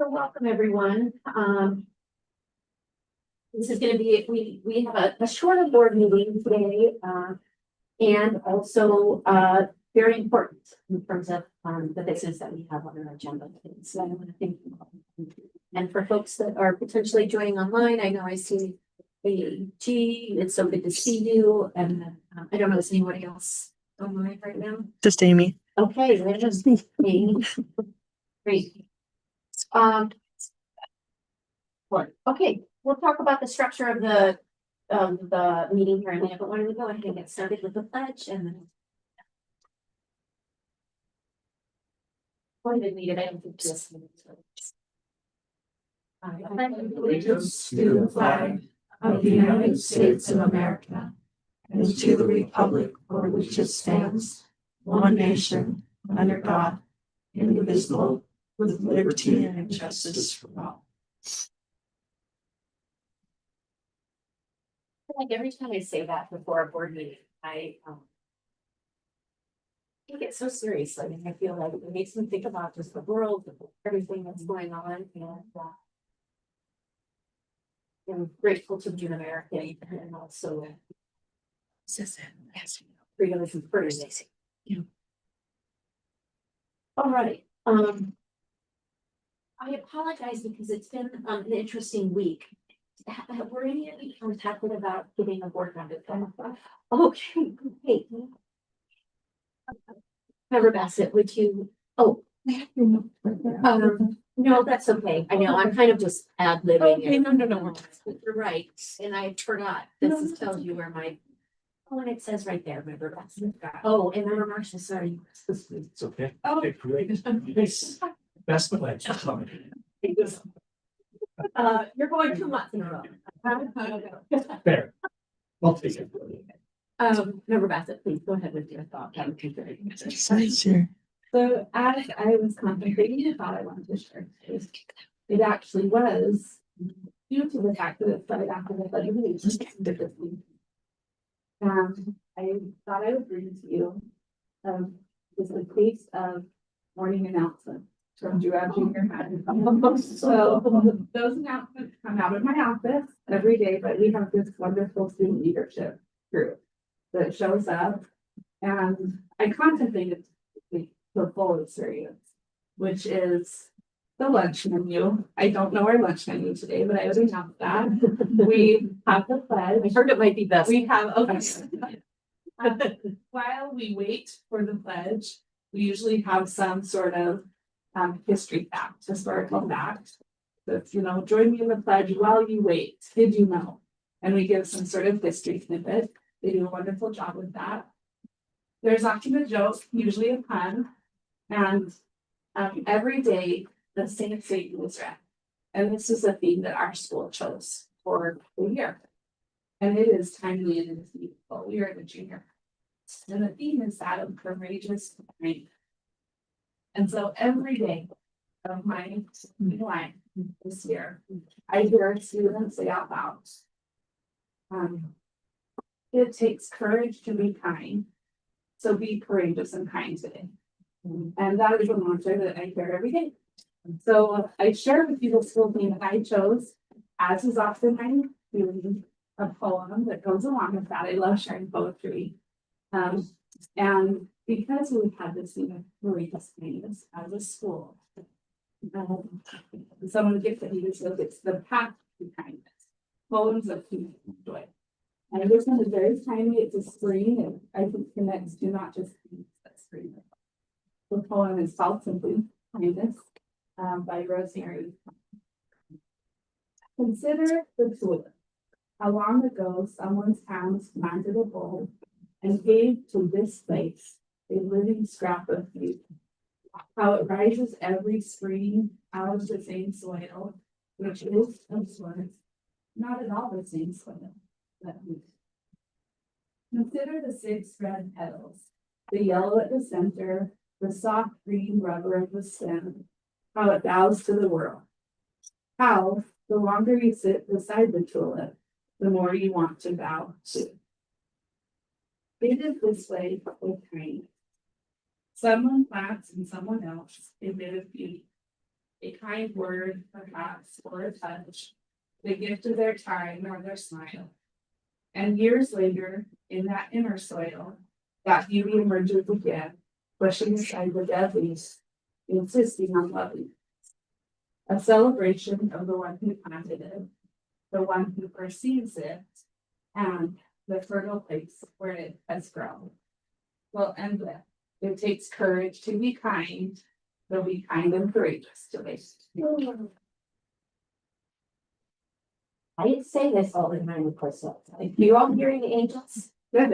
So welcome, everyone. This is going to be, we have a shorter board meeting today, and also, very important in terms of, the business that we have on our agenda today. So I want to thank you. And for folks that are potentially joining online, I know I see AG, it's so good to see you. And I don't know, is anybody else online right now? Just Amy. Okay, there's Amy. Great. Okay, we'll talk about the structure of the meeting here in a minute, but why don't we go ahead and get started with the pledge and then. Why did we need it? I don't think this. I pledge Allegiance to the flag of the United States of America and to the republic for which it stands, one nation, under God, indivisible, with liberty and justice for all. Like every time I say that before a board meeting, I take it so seriously, and I feel like it makes me think about just the world, everything that's going on, and I'm grateful to be an American and also freedom and courtesy. Yeah. All right. I apologize because it's been an interesting week. Were any of you contacted about getting a board member? Okay, great. Member Bassett, would you? Oh, no, that's okay. I know I'm kind of just ad libbing. Okay, no. You're right, and I forgot. This tells you where my. Oh, and it says right there, Member Bassett. Oh, and Member Marshall, sorry. It's okay. Oh. Okay, great. Nice. Best of luck. You're going 2 months in a row. Fair. I'll take it. Member Bassett, please go ahead with your thought. Sure. So as I was contemplating, I thought I wanted to share. It actually was due to the fact that it started after the budget meeting. I thought I would bring to you just a taste of morning announcements from Joab Junior High. So those announcements come out of my office every day, but we have this wonderful student leadership group that shows up, and I contemplated the full experience, which is the lunch menu. I don't know our lunch menu today, but I would announce that. We have the pledge. I heard it might be best. We have, okay. While we wait for the pledge, we usually have some sort of history fact, historical fact. That's, join me in the pledge while you wait. Did you know? And we give some sort of history snippet. They do a wonderful job with that. There's often a joke, usually a pun, and every day the Saint Satan is read. And this is a theme that our school chose for the year. And it is timely and it's beautiful. We are the junior. And the theme is that of courageous mind. And so every day of my life this year, I hear students say out loud, it takes courage to be kind. So be courageous and kind today. And that is a mantra that I hear every day. So I share with you the school theme that I chose, as is often my feeling, a poem that goes along with that. I love sharing poetry. And because we've had this theme of courageous kindness as a school, someone gifted me this book. It's The Path to Kindness, Poems of Human Joy. And this one is very timely. It's a spring, and I think connects to not just that spring. The poem is called simply Kindness by Rosemary. Consider the tulip. How long ago someone's hands planted a bulb and gave to this place a living scrap of beauty. How it rises every spring out of the same soil, which is of sorts not at all the same soil. Consider the 6 red petals, the yellow at the center, the soft green rubber of the stem, how it bows to the world. How, the longer you sit beside the tulip, the more you want to bow to. It is this way with kindness. Someone plants in someone else a bit of beauty. a kind word, perhaps, or a touch, the gift of their time or their smile. And years later, in that inner soil, that beauty emerges again, pushing aside the deadlies, insisting on loving. A celebration of the one who planted it, the one who perceives it, and the fertile place where it has grown. We'll end with, it takes courage to be kind, so be kind and courageous to be. I say this all the time, of course. You all hearing the angels? And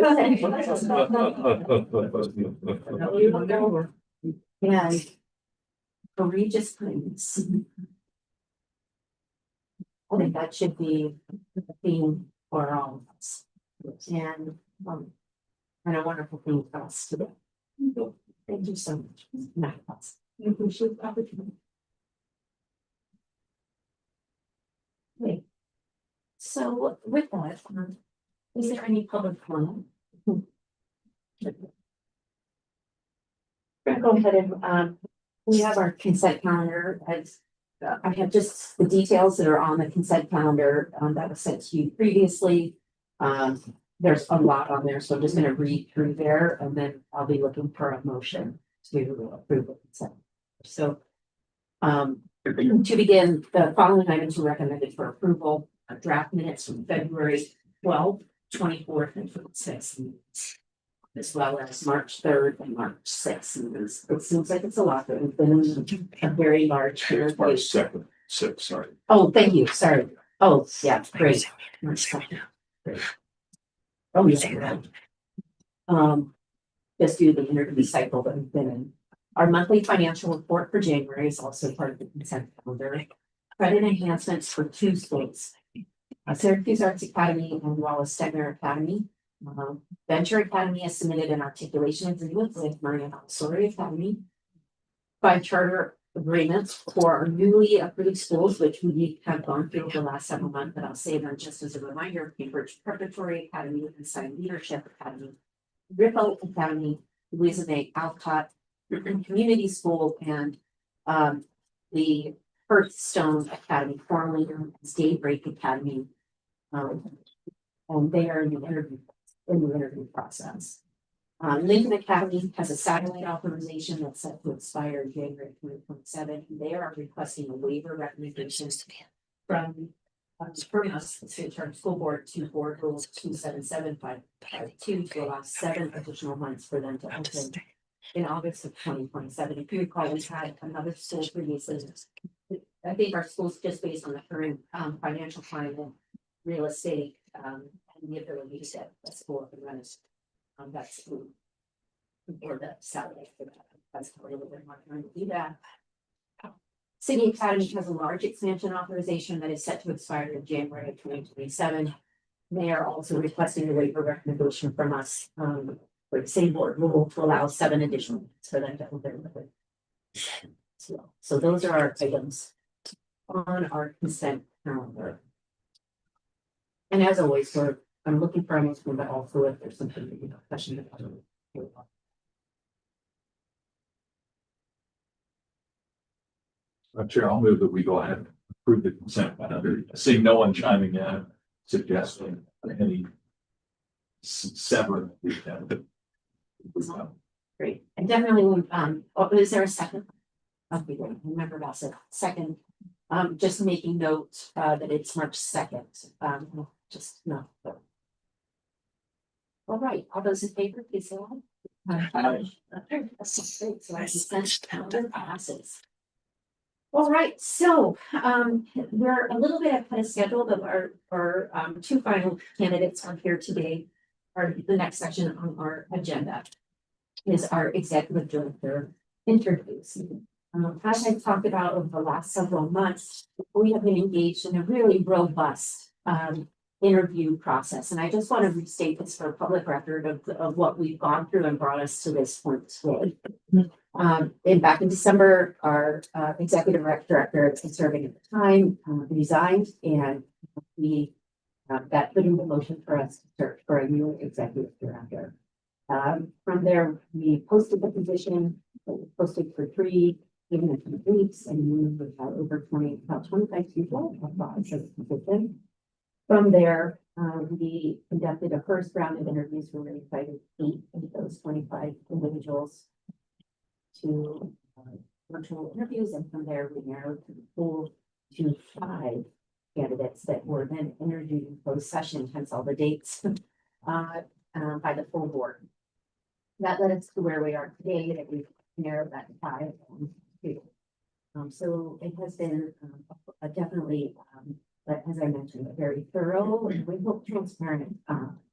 courageous kindness. I think that should be the theme for all of us. And a wonderful thing for us today. Thank you so much. I appreciate the opportunity. Okay. So with that, is there any public comment? We're gonna go ahead and, we have our consent calendar as, I have just the details that are on the consent calendar, that was sent to you previously. There's a lot on there, so I'm just gonna read through there and then I'll be looking for a motion to approve the consent. So, to begin, the following items were recommended for approval, draft minutes from February 12th, 24th, and 26th. As well as March 3rd and March 6th. And it seems like it's a lot, but we've been in a very large. March 2nd, 6th, sorry. Oh, thank you, sorry. Oh, yeah, great. March 2nd. Great. Oh, yeah. Just do the interview cycle that we've been in. Our monthly financial report for January is also part of the consent calendar. Credit enhancements for 2 schools. Syracuse Arts Academy and Wallace Stegner Academy. Venture Academy has submitted an articulation agreement with Maria Montessori Academy. 5 charter agreements for our newly approved schools, which we have gone through over the last several months, but I'll say them just as a reminder: Cambridge Preparatory Academy and Sign Leadership Academy, Ripple Academy, Louisa May Alcott Community School, and the Hearthstone Academy, formerly known as Daybreak Academy. And they are in the interview process. Lincoln Academy has a satellite authorization that's set to expire in January 2027. They are requesting a waiver recommendation from us, the State Charter School Board, to Board Rules 27752 to allow 7 additional months for them to open in August of 2027. If you recall, we had another school previously. I think our schools, just based on the current financial climate, real estate, and the ability to set a school up and run it. That's or the salary for that. That's probably a little bit more trying to do that. City Academy has a large expansion authorization that is set to expire in January of 2027. They are also requesting a waiver recommendation from us for the same board rule to allow 7 additional months for them to open. So those are our items on our consent calendar. And as always, I'm looking for a motion, but also if there's something that you have questions about. Chair, I'll move that we go ahead and approve the consent calendar. Seeing no one chiming in, suggesting any severing the agenda. Great, and definitely, is there a second? Okay, great, remember about second, just making note, that it's March 2nd, just no. All right, all those in favor, please say aye. Okay, that's great, so our consent calendar passes. All right, so, we're a little bit ahead of schedule, but our 2 final candidates are here today. Or the next section on our agenda is our executive director interviews. As I talked about over the last several months, we have been engaged in a really robust interview process. And I just want to restate this for public record of what we've gone through and brought us to this point today. And back in December, our executive director serving at the time resigned, and we that put in the motion for us to search for a new executive director. From there, we posted the position, posted for 3 in a few weeks, and we have over about 25 people applied for the position. From there, we conducted a first round of interviews. We invited 8 of those 25 individuals to virtual interviews, and from there we narrowed the pool to 5 candidates that were then interviewed in closed session, hence all the dates, by the full board. That led us to where we are today, that we've narrowed that to 5 and 2. So it has been definitely, but as I mentioned, a very thorough and we hope transparent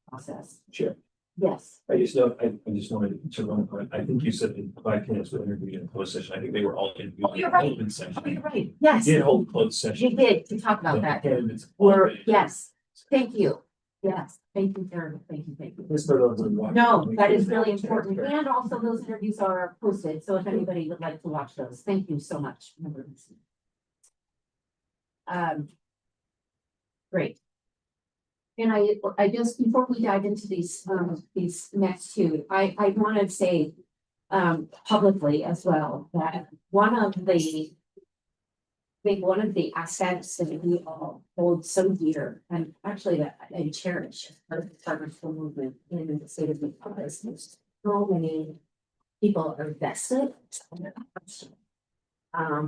process. Sure. Yes, I just know, I just wanted to run point. I think you said the 5 candidates were interviewed in closed session. I think they were all interviewed Oh, you're in right. open oh, session. you're right. Yes, You did hold a closed you session. did to talk about The that. candidates Or, all- yes, thank you. Yes, thank you, Karen. Thank you, thank you. Just for those who watch. No, that is really important. And also those interviews are posted. So if anybody would like to watch those, thank you so much. Great. And I just, before we dive into these next two, I want to say publicly as well, that one of the aspects that we all hold so dear, and actually that I cherish as part of the Charter School movement in the state of Utah, is there's so many people are vested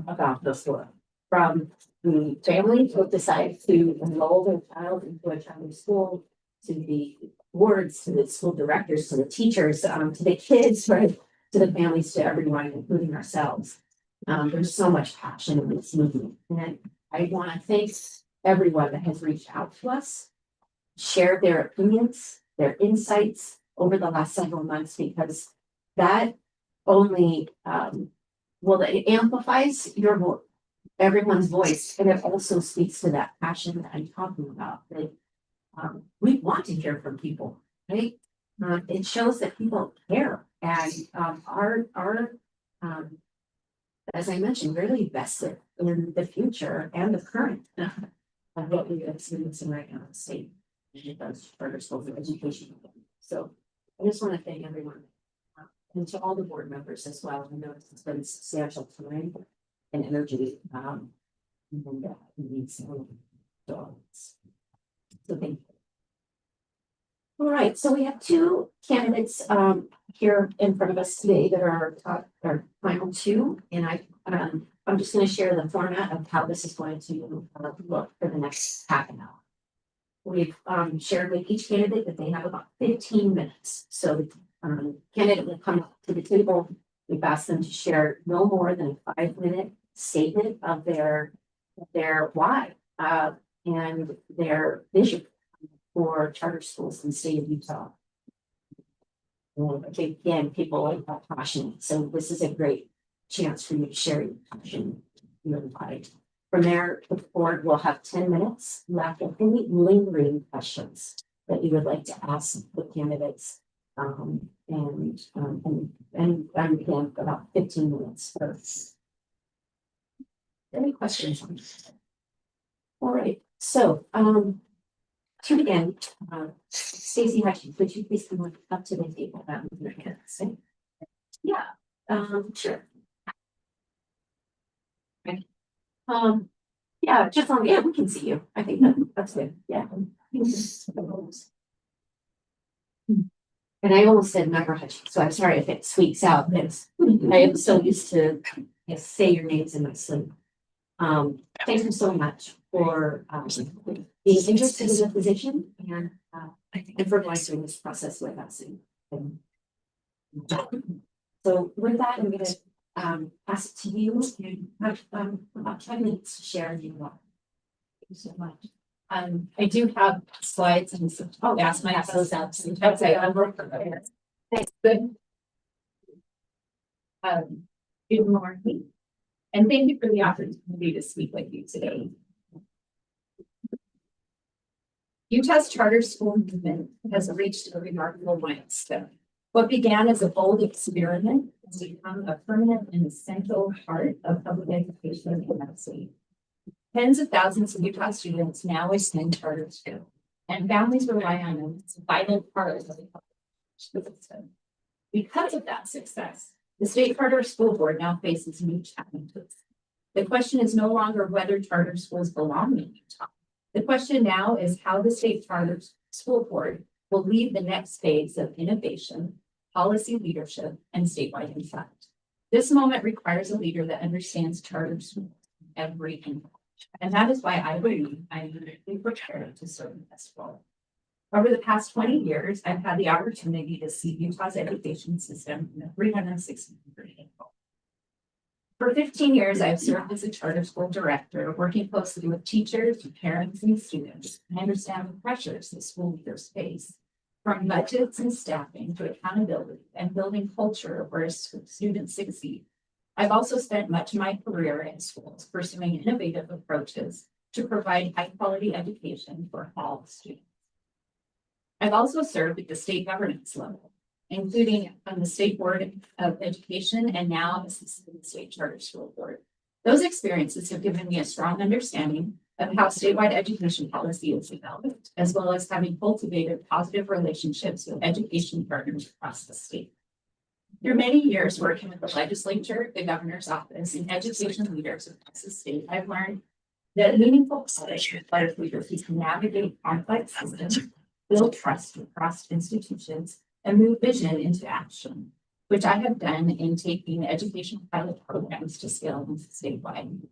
about this work. From the family who decide to enroll their child into a charter school, to the boards, to the school directors, to the teachers, to the kids, right, to the families, to everyone, including ourselves. There's so much passion in this movement, and I want to thank everyone that has reached out to us, shared their opinions, their insights over the last several months, because that only it amplifies everyone's voice, and it also speaks to that passion that I'm talking about. That we want to hear from people, right? It shows that people care, and our as I mentioned, really vested in the future and the current of what we are experiencing right now in the state. It does charter schools and education. So I just want to thank everyone and to all the board members as well. I know it's been substantial time and energy. And it needs so thank you. All right, so we have 2 candidates here in front of us today that are our final 2, and I'm just going to share the format of how this is going to look for the next half an hour. We've shared with each candidate that they have about 15 minutes. So the candidate will come up to the table. We've asked them to share no more than a 5-minute statement of their why and their vision for charter schools in the state of Utah. Again, people like that passion. So this is a great chance for you to share your passion, your pride. From there, the board will have 10 minutes left of any lingering questions that you would like to ask the candidates. And again, about 15 minutes for any questions? All right, so to begin, Stacy Hutchins, would you please come up to the table? That would be good. Yeah, sure. Okay. Yeah, just on, yeah, we can see you. I think that's good. Yeah. And I almost said Member Hutchins, so I'm sorry if it squeaks out. I am so used to say your names in my sleep. Thank you so much for being interested in the position and for going through this process with us. So with that, I'm going to pass it to you. You have about 10 minutes to share if you want. Thank you so much. I do have slides and some, ask my those out. Okay, I'm working. Thanks. Good. Good morning. And thank you for the opportunity to speak with you today. Utah's charter school movement has reached a remarkable milestone. What began as a bold experiment has become a permanent and essential part of public education in the state. Tens of thousands of Utah students now attend charter school, and families rely on them as a vital part of the public education system. Because of that success, The state charter school board now faces new challenges. The question is no longer whether charter schools belong in Utah. The question now is how the state charter school board will lead the next phase of innovation, policy leadership, and statewide impact. This moment requires a leader that understands charter schools every inch. And that is why I believe I'm uniquely prepared to serve in this role. Over the past 20 years, I've had the opportunity to see Utah's education system in a 360-degree angle. For 15 years, I've served as a charter school director, working closely with teachers, parents, and students. I understand the pressures that school leaders face, from budgets and staffing to accountability and building culture where students succeed. I've also spent much of my career in schools pursuing innovative approaches to provide high-quality education for all students. I've also served at the state governance level, including on the State Board of Education and now as the State Charter School Board. Those experiences have given me a strong understanding of how statewide education policy is developed, as well as having cultivated positive relationships with education partners across the state. Through many years working with the legislature, the governor's office, and education leaders across the state, I've learned that meaningful legislative leaders who can navigate complex systems, build trust across institutions, and move vision into action, which I have done in taking education pilot programs to scale statewide.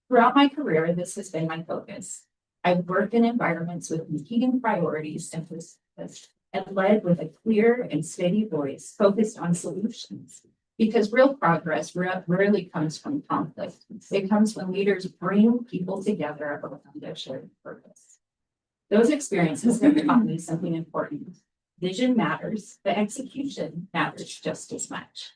Throughout my career, this has been my focus. I've worked in environments with competing priorities and led with a clear and steady voice focused on solutions. Because real progress rarely comes from conflict. It comes when leaders bring people together around a shared purpose. Those experiences have taught me something important. Vision matters, but execution matters just as much.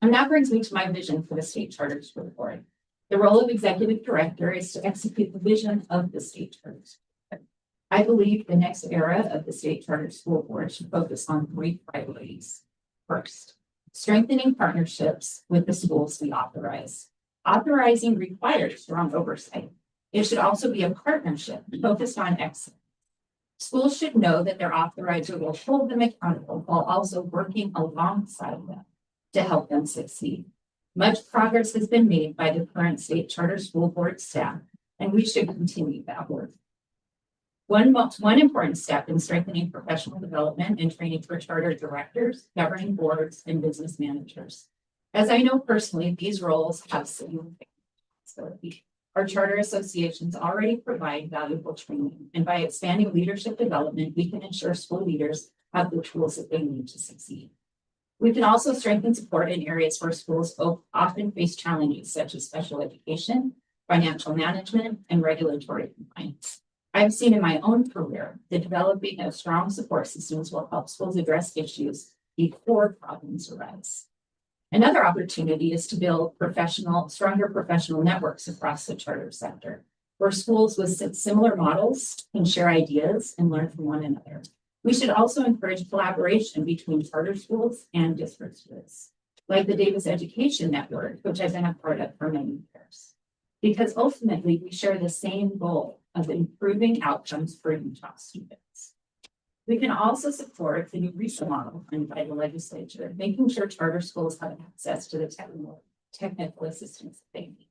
And that brings me to my vision for the State Charter School Board. The role of executive director is to execute the vision of the State Charter School Board. I believe the next era of the State Charter School Board should focus on 3 priorities. First, strengthening partnerships with the schools we authorize. Authorizing requires strong oversight. It should also be a partnership focused on excellence. Schools should know that their authorizer will hold them accountable while also working alongside them to help them succeed. Much progress has been made by the current State Charter School Board staff, and we should continue that work. One important step in strengthening professional development and training for charter directors, governing boards, and business managers. As I know personally, these roles have significant responsibility. Our charter associations already provide valuable training, and by expanding leadership development, we can ensure school leaders have the tools that they need to succeed. We can also strengthen support in areas where schools often face challenges such as special education, financial management, and regulatory compliance. I've seen in my own career that developing of strong support systems will help schools address issues before problems arise. Another opportunity is to build stronger professional networks across the charter sector, where schools with similar models can share ideas and learn from one another. We should also encourage collaboration between charter schools and district schools, like the Davis Education Network, which I've been a part of for many years. Because ultimately, we share the same goal of improving outcomes for Utah students. We can also support the new RESA model funded by the legislature, making sure charter schools have access to the technical assistance they need.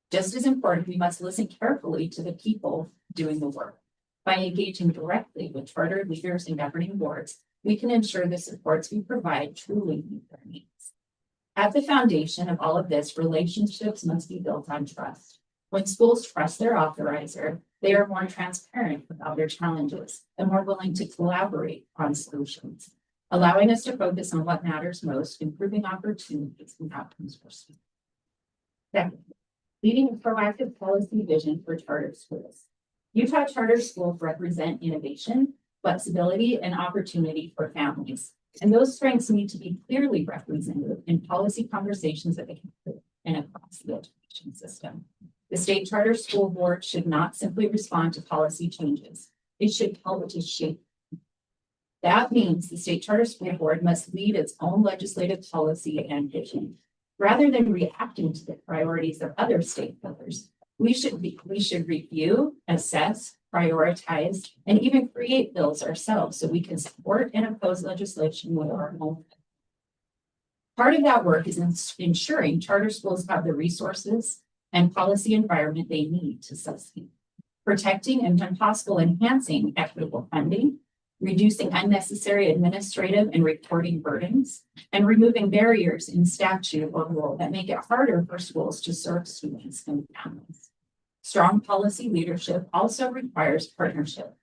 Just as important, we must listen carefully to the people doing the work. By engaging directly with charter leaders and governing boards, we can ensure the supports we provide truly meet their needs. At the foundation of all of this, relationships must be built on trust. When schools trust their authorizer, they are more transparent about their challenges and more willing to collaborate on solutions, allowing us to focus on what matters most, improving opportunities and outcomes for students. Second, leading a proactive policy vision for charter schools. Utah charter schools represent innovation, flexibility, and opportunity for families. And those strengths need to be clearly represented in policy conversations at the campus and across the education system. The State Charter School Board should not simply respond to policy changes. It should help to shape them. That means the State Charter School Board must lead its own legislative policy and vision. Rather than reacting to the priorities of other stakeholders, we should review, assess, prioritize, and even create bills ourselves so we can support and oppose legislation with our own. Part of that work is ensuring charter schools have the resources and policy environment they need to succeed. Protecting and when possible enhancing equitable funding, reducing unnecessary administrative and reporting burdens, and removing barriers in statute or rule that make it harder for schools to serve students and families. Strong policy leadership also requires partnership.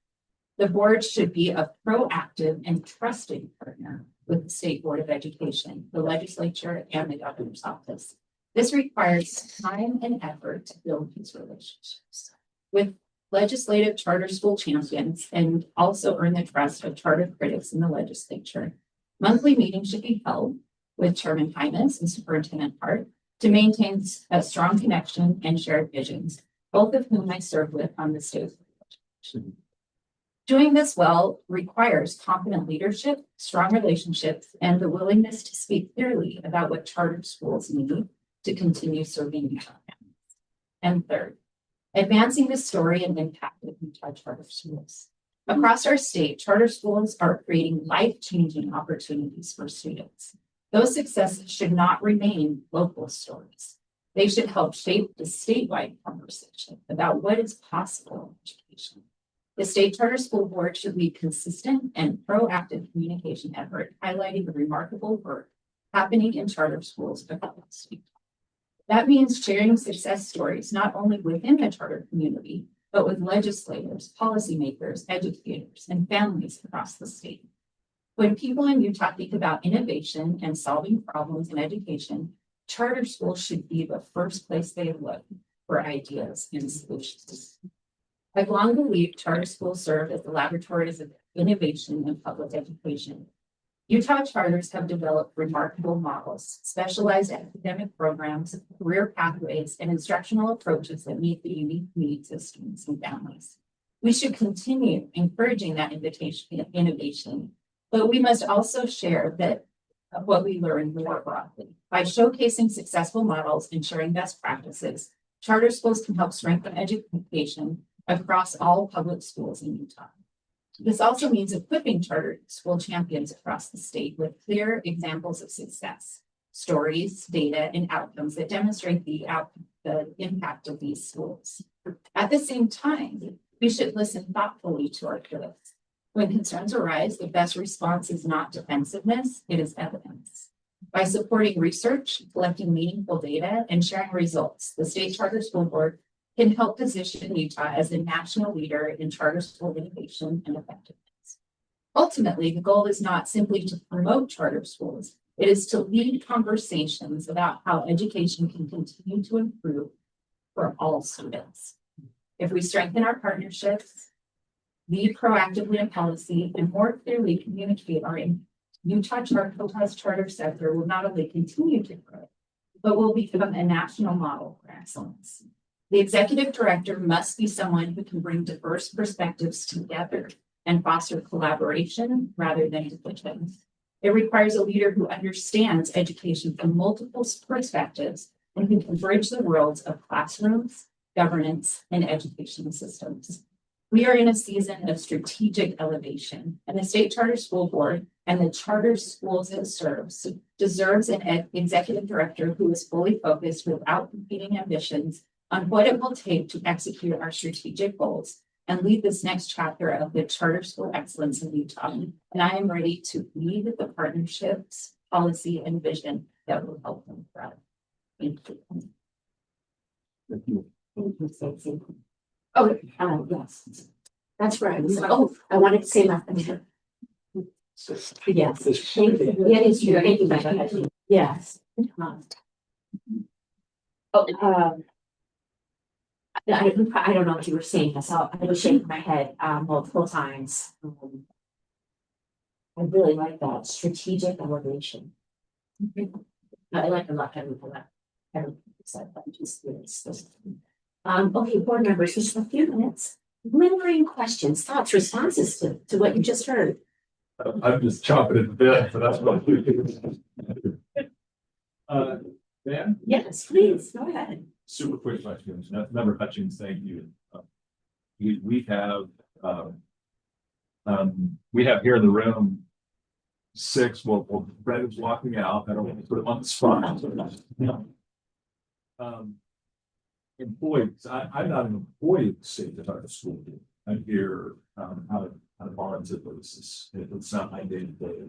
The board should be a proactive and trusting partner with the State Board of Education, the legislature, and the governor's office. This requires time and effort to build these relationships with legislative charter school champions and also earn the trust of charter critics in the legislature. Monthly meetings should be held with Chairman Hymas and Superintendent Hart to maintain a strong connection and shared visions, both of whom I serve with on the state. Doing this well requires competent leadership, strong relationships, and the willingness to speak clearly about what charter schools need to continue serving Utah families. And third, advancing the story and impact of Utah charter schools. Across our state, charter schools are creating life-changing opportunities for students. Those successes should not remain local stories. They should help shape the statewide conversation about what is possible in education. The State Charter School Board should lead consistent and proactive communication effort, highlighting the remarkable work happening in charter schools across Utah. That means sharing success stories not only within the charter community, but with legislators, policymakers, educators, and families across the state. When people in Utah think about innovation and solving problems in education, charter schools should be the first place they look for ideas and solutions. I've long believed charter schools serve as the laboratories of innovation in public education. Utah charters have developed remarkable models, specialized academic programs, career pathways, and instructional approaches that meet the unique needs of students and families. We should continue encouraging that innovation, but we must also share that what we learn more broadly. By showcasing successful models and sharing best practices, charter schools can help strengthen education across all public schools in Utah. This also means equipping charter school champions across the state with clear examples of success, stories, data, and outcomes that demonstrate the impact of these schools. At the same time, we should listen thoughtfully to our critics. When concerns arise, the best response is not defensiveness, it is evidence. By supporting research, collecting meaningful data, and sharing results, the State Charter School Board can help position Utah as a national leader in charter school innovation and effectiveness. Ultimately, the goal is not simply to promote charter schools, it is to lead conversations about how education can continue to improve for all students. If we strengthen our partnerships, lead proactively in policy, and more clearly communicate our Utah's charter sector will not only continue to grow, but will become a national model for excellence. The executive director must be someone who can bring diverse perspectives together and foster collaboration rather than division. It requires a leader who understands education from multiple perspectives and who can bridge the worlds of classrooms, governance, and education systems. We are in a season of strategic elevation, and the State Charter School Board and the charter schools it serves deserves an executive director who is fully focused without competing ambitions on what it will take to execute our strategic goals and lead this next chapter of the charter school excellence in Utah. And I am ready to lead the partnerships, policy, and vision that will help them thrive. Thank you. Thank you. Thank you, Stacey. Oh, yes. That's right. Oh, I wanted to say nothing. Yes. Thank you. Yeah, it is true. Thank you, Becca. Yes. I don't know if you were saying this, I was shaking my head multiple times. I really like that strategic elevation. I like a lot of that. Everything said, but just okay, board members, just a few minutes. Lingering questions, thoughts, responses to what you just heard. I'm just chomping at the bit, so that's what Dan? Yes, please, go ahead. Super quick questions. Member Hutchins, thank you. We have here in the room 6, well, Brendan's walking out, I don't want to put him on the spot. Employees, I'm not an employee of the state of our school. I'm here, on a volunteer basis. It's not my day to day,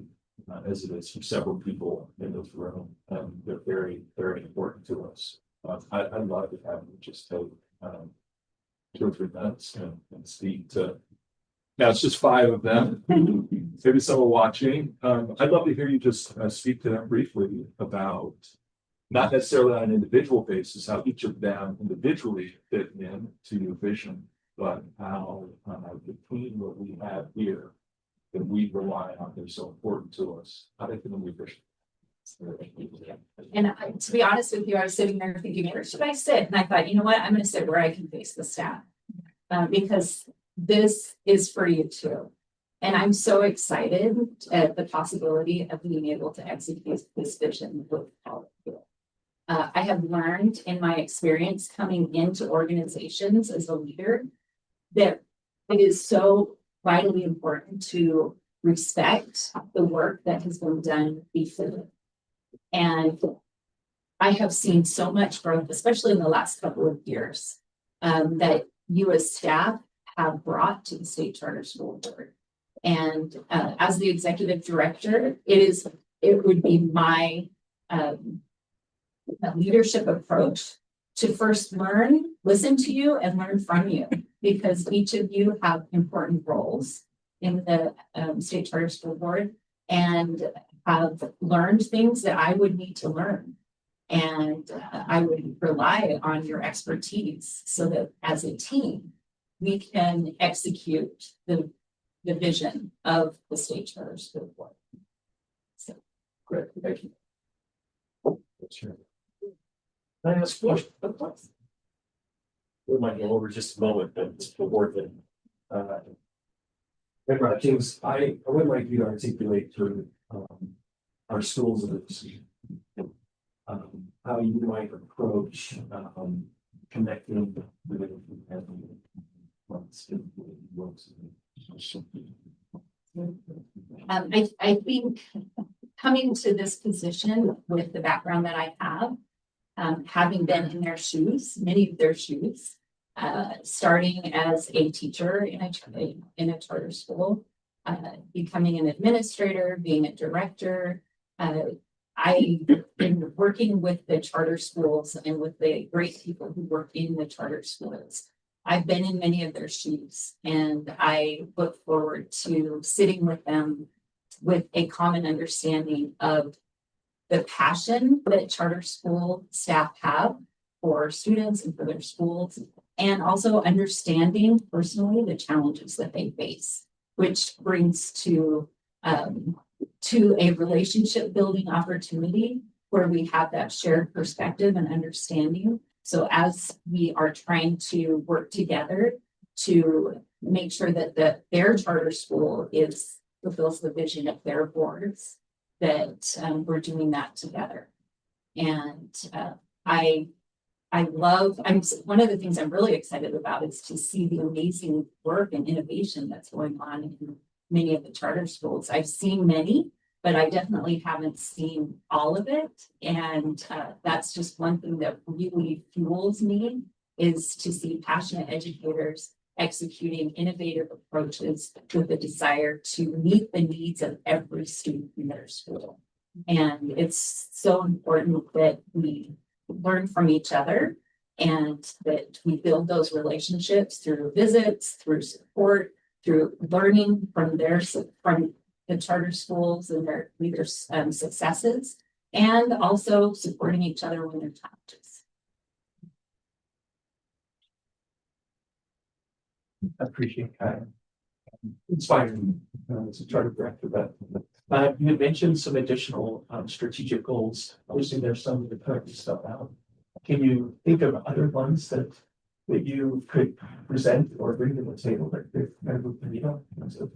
as it is for several people in this room. They're very, very important to us. I'd love to have you just take, 2 or 3 minutes and speak to. Now, it's just 5 of them. Maybe someone watching. I'd love to hear you just speak to them briefly about, not necessarily on an individual basis, how each of them individually fit in to your vision, but how between what we have here that we rely on, they're so important to us, how they fit in your vision. And to be honest with you, I was sitting there thinking, where should I sit? And I thought, you know what, I'm gonna sit where I can face the staff. Because this is for you too. And I'm so excited at the possibility of being able to execute this vision with all of you. I have learned in my experience coming into organizations as a leader that it is so vitally important to respect the work that has been done before. And I have seen so much growth, especially in the last couple of years, that you as staff have brought to the State Charter School Board. And as the executive director, it would be my leadership approach to first listen to you and learn from you, because each of you have important roles in the State Charter School Board and have learned things that I would need to learn. And I would rely on your expertise so that as a team, we can execute the vision of the State Charter School Board. So, Great, thank you. Sure. I ask what? We might go over just a moment, but it's important. Member James, I would like you to articulate to our schools of the city how you might approach connecting with I think coming to this position with the background that I have, having been in their shoes, many of their shoes, starting as a teacher in a charter school, becoming an administrator, being a director. I've been working with the charter schools and with the great people who work in the charter schools. I've been in many of their shoes, and I look forward to sitting with them with a common understanding of the passion that charter school staff have for students and for their schools, and also understanding personally the challenges that they face, which brings to a relationship building opportunity where we have that shared perspective and understanding. So as we are trying to work together to make sure that their charter school fulfills the vision of their boards, that we're doing that together. And one of the things I'm really excited about is to see the amazing work and innovation that's going on in many of the charter schools. I've seen many, but I definitely haven't seen all of it. And that's just one thing that really fuels me, is to see passionate educators executing innovative approaches with a desire to meet the needs of every student in their school. And it's so important that we learn from each other and that we build those relationships through visits, through support, through learning from the charter schools and their leaders' successes, and also supporting each other when there are challenges. I appreciate that. Inspiring as a charter director, but you had mentioned some additional strategic goals. Obviously, there's some that currently stuff out. Can you think of other ones that you could present or bring to the table that could you know, in terms of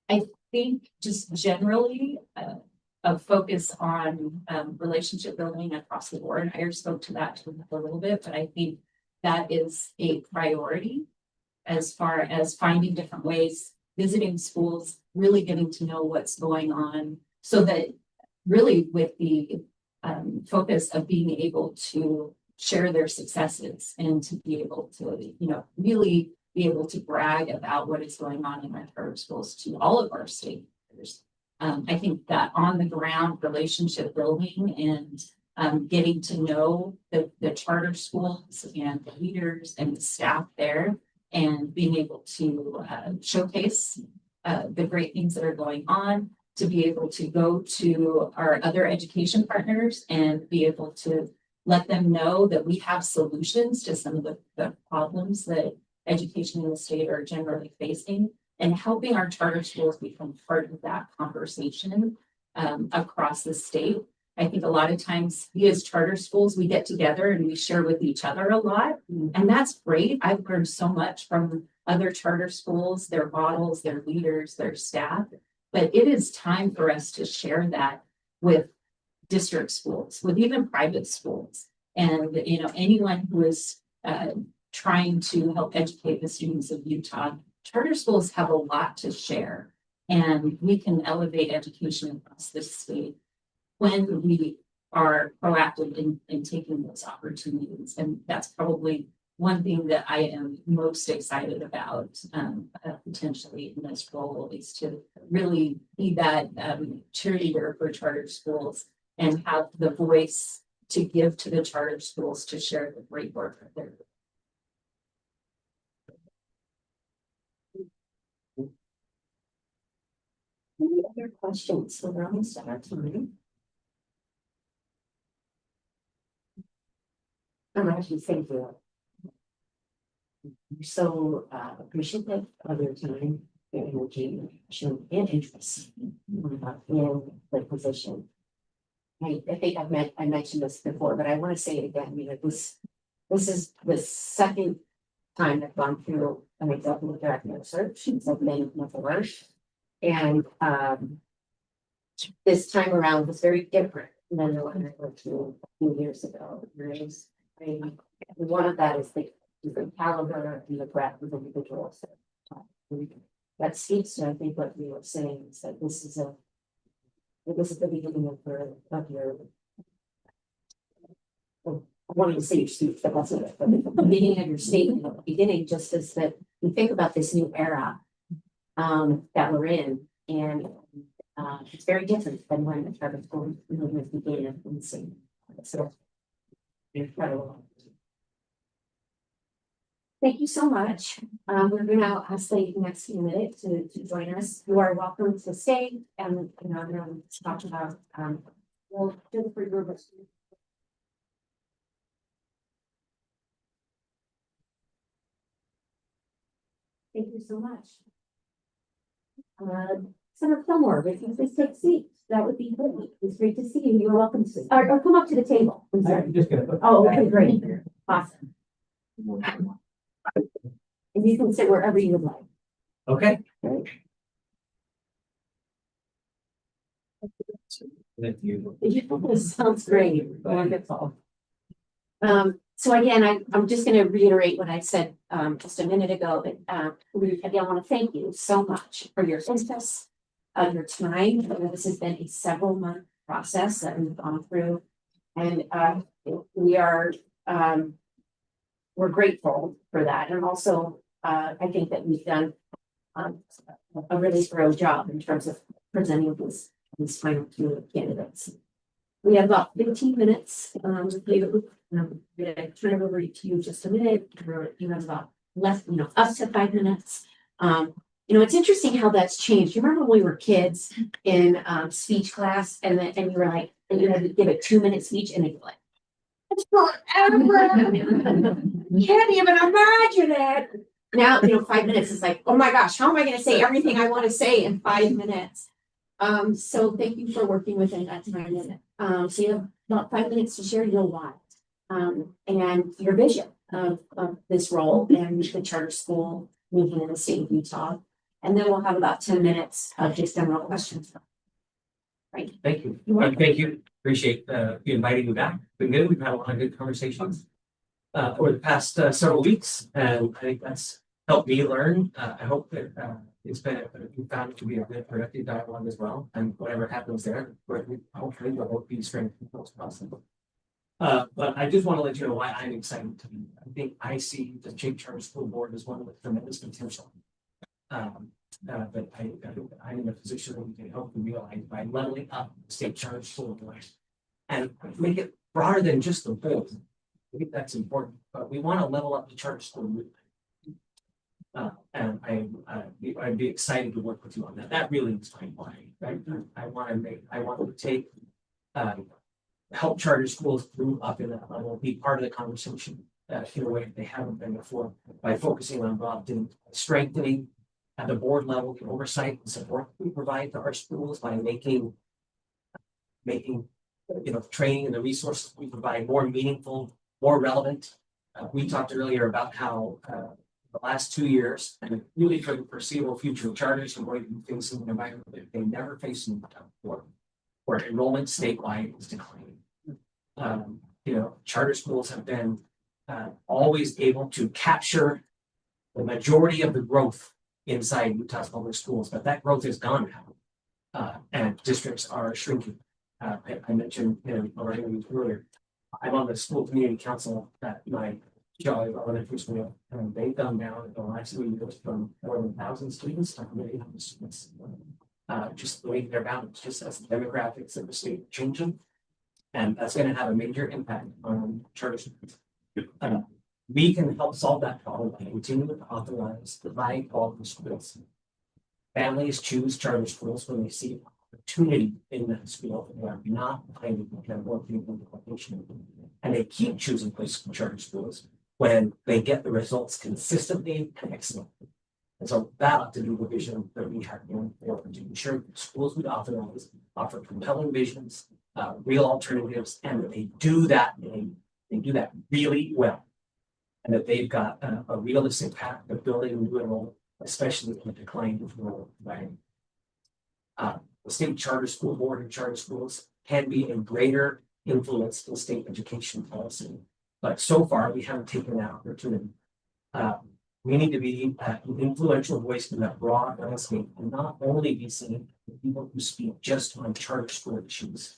I think just generally a focus on relationship building across the board. I already spoke to that a little bit, but I think that is a priority. as far as finding different ways, visiting schools, really getting to know what's going on, so that really with the focus of being able to share their successes and to be able to, really be able to brag about what is going on in our charter schools to all of our stakeholders. I think that on the ground relationship building and getting to know the charter schools and the leaders and the staff there, and being able to showcase the great things that are going on, to be able to go to our other education partners and be able to let them know that we have solutions to some of the problems that education in the state are generally facing, and helping our charter schools become part of that conversation across the state. I think a lot of times we as charter schools, we get together and we share with each other a lot, and that's great. I've learned so much from other charter schools, their models, their leaders, their staff, but it is time for us to share that with district schools, with even private schools, and anyone who is trying to help educate the students of Utah. Charter schools have a lot to share, and we can elevate education across the state when we are proactive in taking those opportunities. And that's probably one thing that I am most excited about potentially in this role, is to really be that cheerleader for charter schools and have the voice to give to the charter schools to share the great work that they're doing. Any other questions? So we're almost at our time. I'm actually thank you. We're so appreciative of your time, your energy, passion, and interest in the position. I think I mentioned this before, but I want to say it again. This is the second time I've gone through an executive director search. I've been before. And this time around was very different than the one I went through a few years ago. One of that is the caliber and the breadth of individuals. That speaks to, I think, what you were saying, is that this is the beginning of your I wanted to say your speech, but that's it. But the beginning of your statement at the beginning, just as that we think about this new era that we're in, and it's very different than when the charter school movement began in the same. So incredible. Thank you so much. We're going to ask the next few minutes to join us. You are welcome to stay and talk about we'll do the free group. Thank you so much. Senator Fillmore, if you please take seats, that would be great. It's great to see you. You're welcome to, or come up to the table. I'm sorry. I'm just gonna. Oh, okay, great. Awesome. And you can sit wherever you would like. Okay. Right. Thank you. This sounds great. Wonderful. So again, I'm just going to reiterate what I said just a minute ago, but again, I want to thank you so much for your interest, your time. This has been a several month process that we've gone through, and we are we're grateful for that. And also, I think that we've done a really thorough job in terms of presenting these final two candidates. We have about 15 minutes. I'm going to turn it over to you just a minute. You have about less, up to 5 minutes. It's interesting how that's changed. You remember when we were kids in speech class, and you were like, and you had to give a 2-minute speech, and you're like, it's forever. You can't even imagine it. Now, 5 minutes is like, oh my gosh, how am I going to say everything I want to say in 5 minutes? So thank you for working within that time. So you have about 5 minutes to share your why and your vision of this role and the charter school movement in the state of Utah. And then we'll have about 10 minutes of just general questions. Right. Thank you. You're welcome. Thank you. Appreciate you inviting me back. Been good. We've had a lot of good conversations over the past several weeks, and I think that's helped me learn. I hope that you found it to be a good productive dialogue as well. And whatever happens there, hopefully we'll both be strengthened as possible. But I just want to let you know why I'm excited to be. I think I see the Jake Charter School Board as one with tremendous potential. But I'm in a position that we can help you realize by leveling up the state charter school board and make it broader than just the board. I think that's important, but we want to level up the charter school movement. And I'd be excited to work with you on that. That really is my why, right? I want to take, help charter schools move up in that level, be part of the conversation in a way they haven't been before by focusing on often strengthening at the board level, the oversight and support we provide to our schools by making training and the resources we provide more meaningful, more relevant. We talked earlier about how the last 2 years, and really for the foreseeable future, charters are going to be facing an environment that they never faced in before, where enrollment statewide is declining. Charter schools have been always able to capture the majority of the growth inside Utah's public schools, but that growth is gone now, and districts are shrinking. I mentioned already earlier, I'm on the school community council at my Jolly Elementary School, and they've gone down in the last 3 years from more than 1,000 students to 1,000 students. Just the way they're bound, just as the demographics of the state are changing, and that's going to have a major impact on charter schools. We can help solve that problem by continuing to authorize the high quality schools. Families choose charter schools when they see opportunity in that school. They are not finding working in the location, and they keep choosing places charter schools when they get the results consistently and excellently. And so that ought to be the vision that we have going forward to ensure that schools we authorize offer compelling visions, real alternatives, and that they do that really well. And that they've got a realistic path of building a new enrollment, especially in the decline of rural environment. The state charter school board and charter schools can be a greater influence in state education policy, but so far we haven't taken that opportunity. We need to be an influential voice in that broad landscape and not only be seen as people who speak just on charter school issues.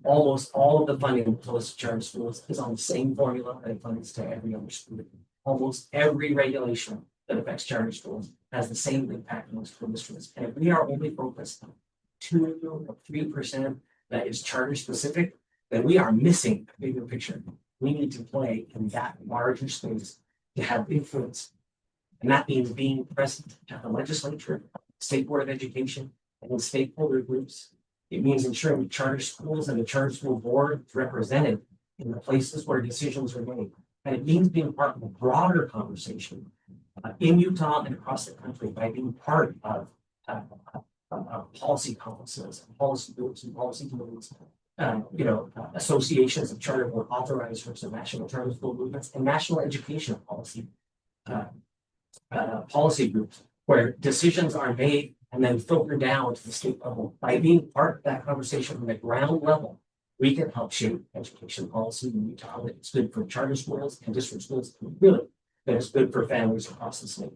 Almost all of the funding that goes to charter schools is on the same formula that applies to every other school. Almost every regulation that affects charter schools has the same impact on school districts. And if we are only focused on 2 or 3% that is charter specific, then we are missing a bigger picture. We need to play in that larger space to have influence. And that means being present at the legislature, state board of education, and in stakeholder groups. It means ensuring the charter schools and the charter school board is represented in the places where decisions are made. And it means being part of a broader conversation in Utah and across the country by being part of policy conferences, policy groups, and policy committees, associations of charter board authorizers of national charter school movements and national education policy policy groups where decisions are made and then filter down to the state level. By being part of that conversation from the ground level, we can help shape education policy in Utah that is good for charter schools and district schools, really, that is good for families across the state.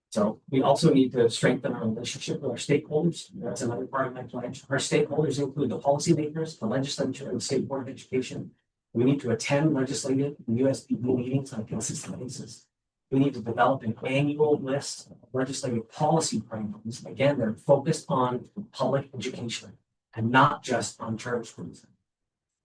So we also need to strengthen our relationship with our stakeholders. That's another part of my pledge. Our stakeholders include the policymakers, the legislature, and the state board of education. We need to attend legislative and USPB meetings on a consistent basis. We need to develop an annual list of legislative policy priorities. Again, they're focused on public education and not just on charter schools.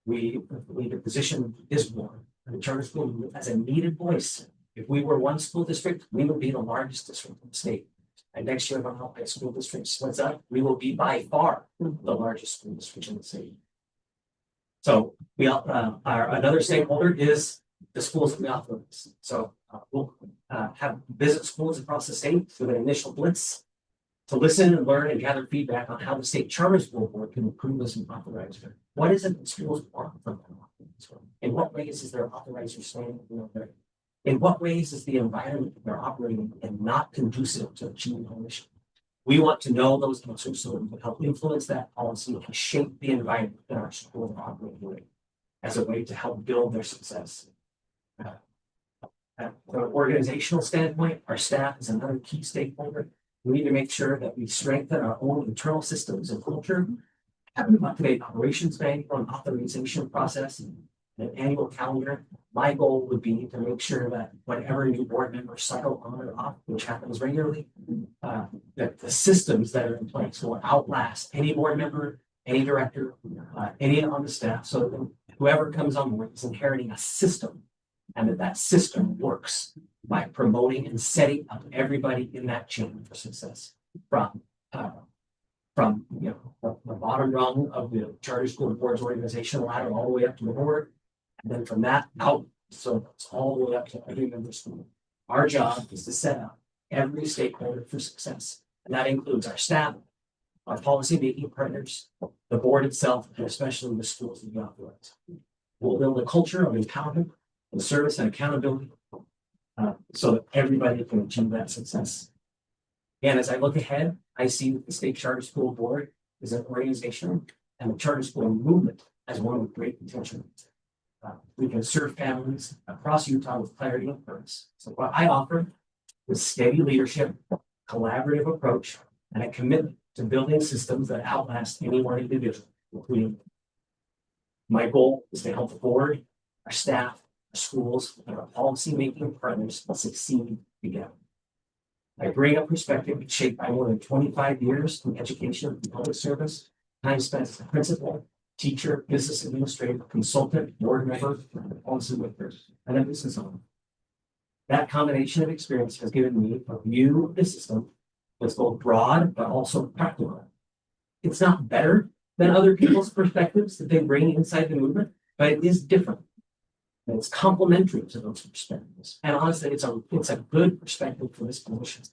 We need to position this board and the charter school as a needed voice. If we were one school district, we would be the largest district in the state. And next year, when our school district splits up, we will be by far the largest school district in the state. So we another stakeholder is the schools that we authorize. So we'll have visit schools across the state with an initial blitz to listen and learn and gather feedback on how the state charter school board can improve this and authorize it. What is it that schools want from them? In what ways is their authorizer saying, in what ways is the environment that they're operating in not conducive to achieving our mission? We want to know those answers so that we can help influence that policy and shape the environment that our schools are operating in as a way to help build their success. From an organizational standpoint, our staff is another key stakeholder. We need to make sure that we strengthen our own internal systems and culture, have an up-to-date operations manual and authorization process, and an annual calendar. My goal would be to make sure that whenever new board members cycle on or off, which happens regularly, that the systems that are in place will outlast any board member, any director, any on the staff. So that whoever comes on board is inheriting a system, and that system works by promoting and setting up everybody in that chain for success. From you know the bottom rung of the charter school board's organizational ladder all the way up to the board, and then from that out, so it's all the way up to every member school. Our job is to set up every stakeholder for success, and that includes our staff, our policy making partners, the board itself, and especially the schools that we operate. We'll build a culture of empowerment and service and accountability, so that everybody can achieve that success. And as I look ahead, I see that the state charter school board is an organization and the charter school movement as one with great potential. We can serve families across Utah with clarity and purpose. So what I offer is steady leadership, collaborative approach, and a commitment to building systems that outlast any one individual, including my goal is to help the board, our staff, our schools, and our policy-making partners succeed together. I bring a perspective shaped by more than 25 years in education and public service, time spent as a principal, teacher, business administrator, consultant, board member, policy maker, and a business owner. That combination of experience has given me a view of the system that's both broad but also practical. It's not better than other people's perspectives that they bring inside the movement, but it is different. And it's complementary to those perspectives. And honestly, it's a good perspective for this position.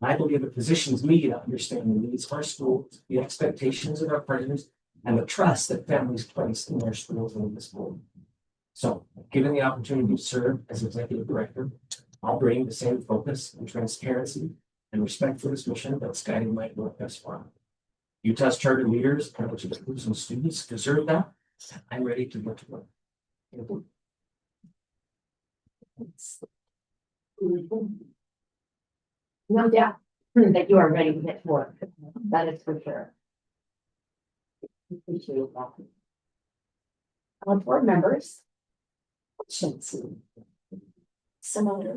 I believe it positions me to understand the needs of our schools, the expectations of our partners, and the trust that families place in their schools and in this board. So, given the opportunity to serve as executive director, I'll bring the same focus and transparency and respect for this mission that's guiding my work thus far. Utah's charter leaders, which includes some students, deserve that. I'm ready to go to work. No doubt that you are ready to get to work. That is for sure. Appreciate that. Board members. Questions? Similar.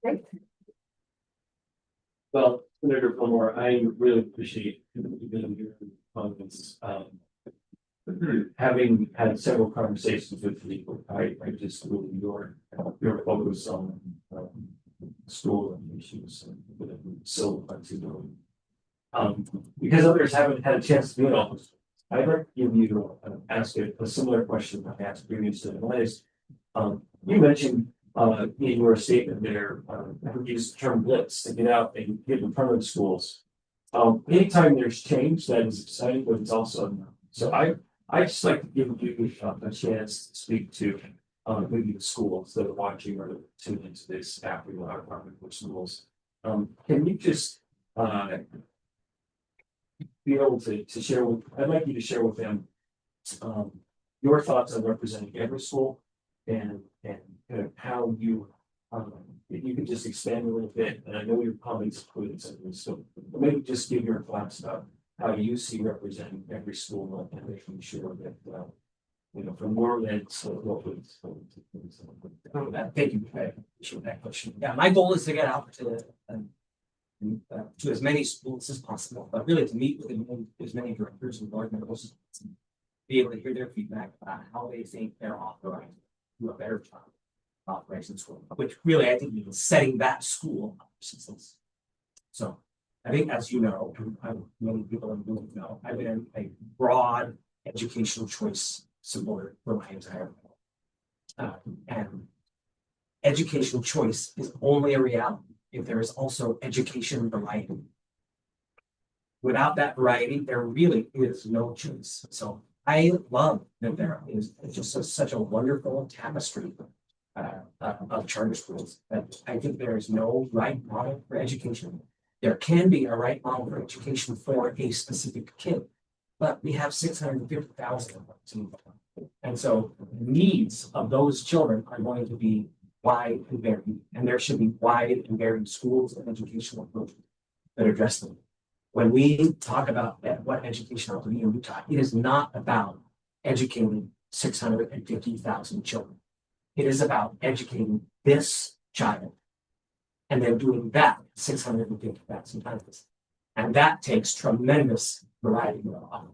Great. Well, Senator Plummer, I really appreciate you being here on this. Having had several conversations with people, I just really your focus on school and issues and so flexibility. Because others haven't had a chance to do it all, I'd like to give you ask a similar question I asked previously. You mentioned in your statement there, use the term blitz to get out and get in front of the schools. Anytime there's change, that is exciting, but it's also so. I just like to give you a chance to speak to maybe the schools that are watching or tuning into this after our department for schools. Can you just be able to share with? I'd like you to share with them your thoughts on representing every school and kind of how you. If you could just expand a little bit, and I know your comments included something, so maybe just give your thoughts about how you see representing every school and making sure that, from your lens, Thank you. I appreciate that question. Yeah, my goal is to get out to as many schools as possible, but really to meet with as many directors and board members, be able to hear their feedback about how they think they're authorized to do a better job of operating school, which really I think means setting that school up for success. So I think, as you know, many people in the room know, I've been a broad educational choice supporter for my entire life. And educational choice is only a reality if there is also education variety. Without that variety, there really is no choice. So I love that there is just such a wonderful tapestry of charter schools that I think there is no right model for education. There can be a right model for education for a specific kid, but we have 650,000 of them. And so the needs of those children are going to be wide and varied, and there should be wide and varied schools and educational approaches that address them. When we talk about what education ought to be in Utah, it is not about educating 650,000 children. It is about educating this child and then doing that 650,000 times. And that takes tremendous variety of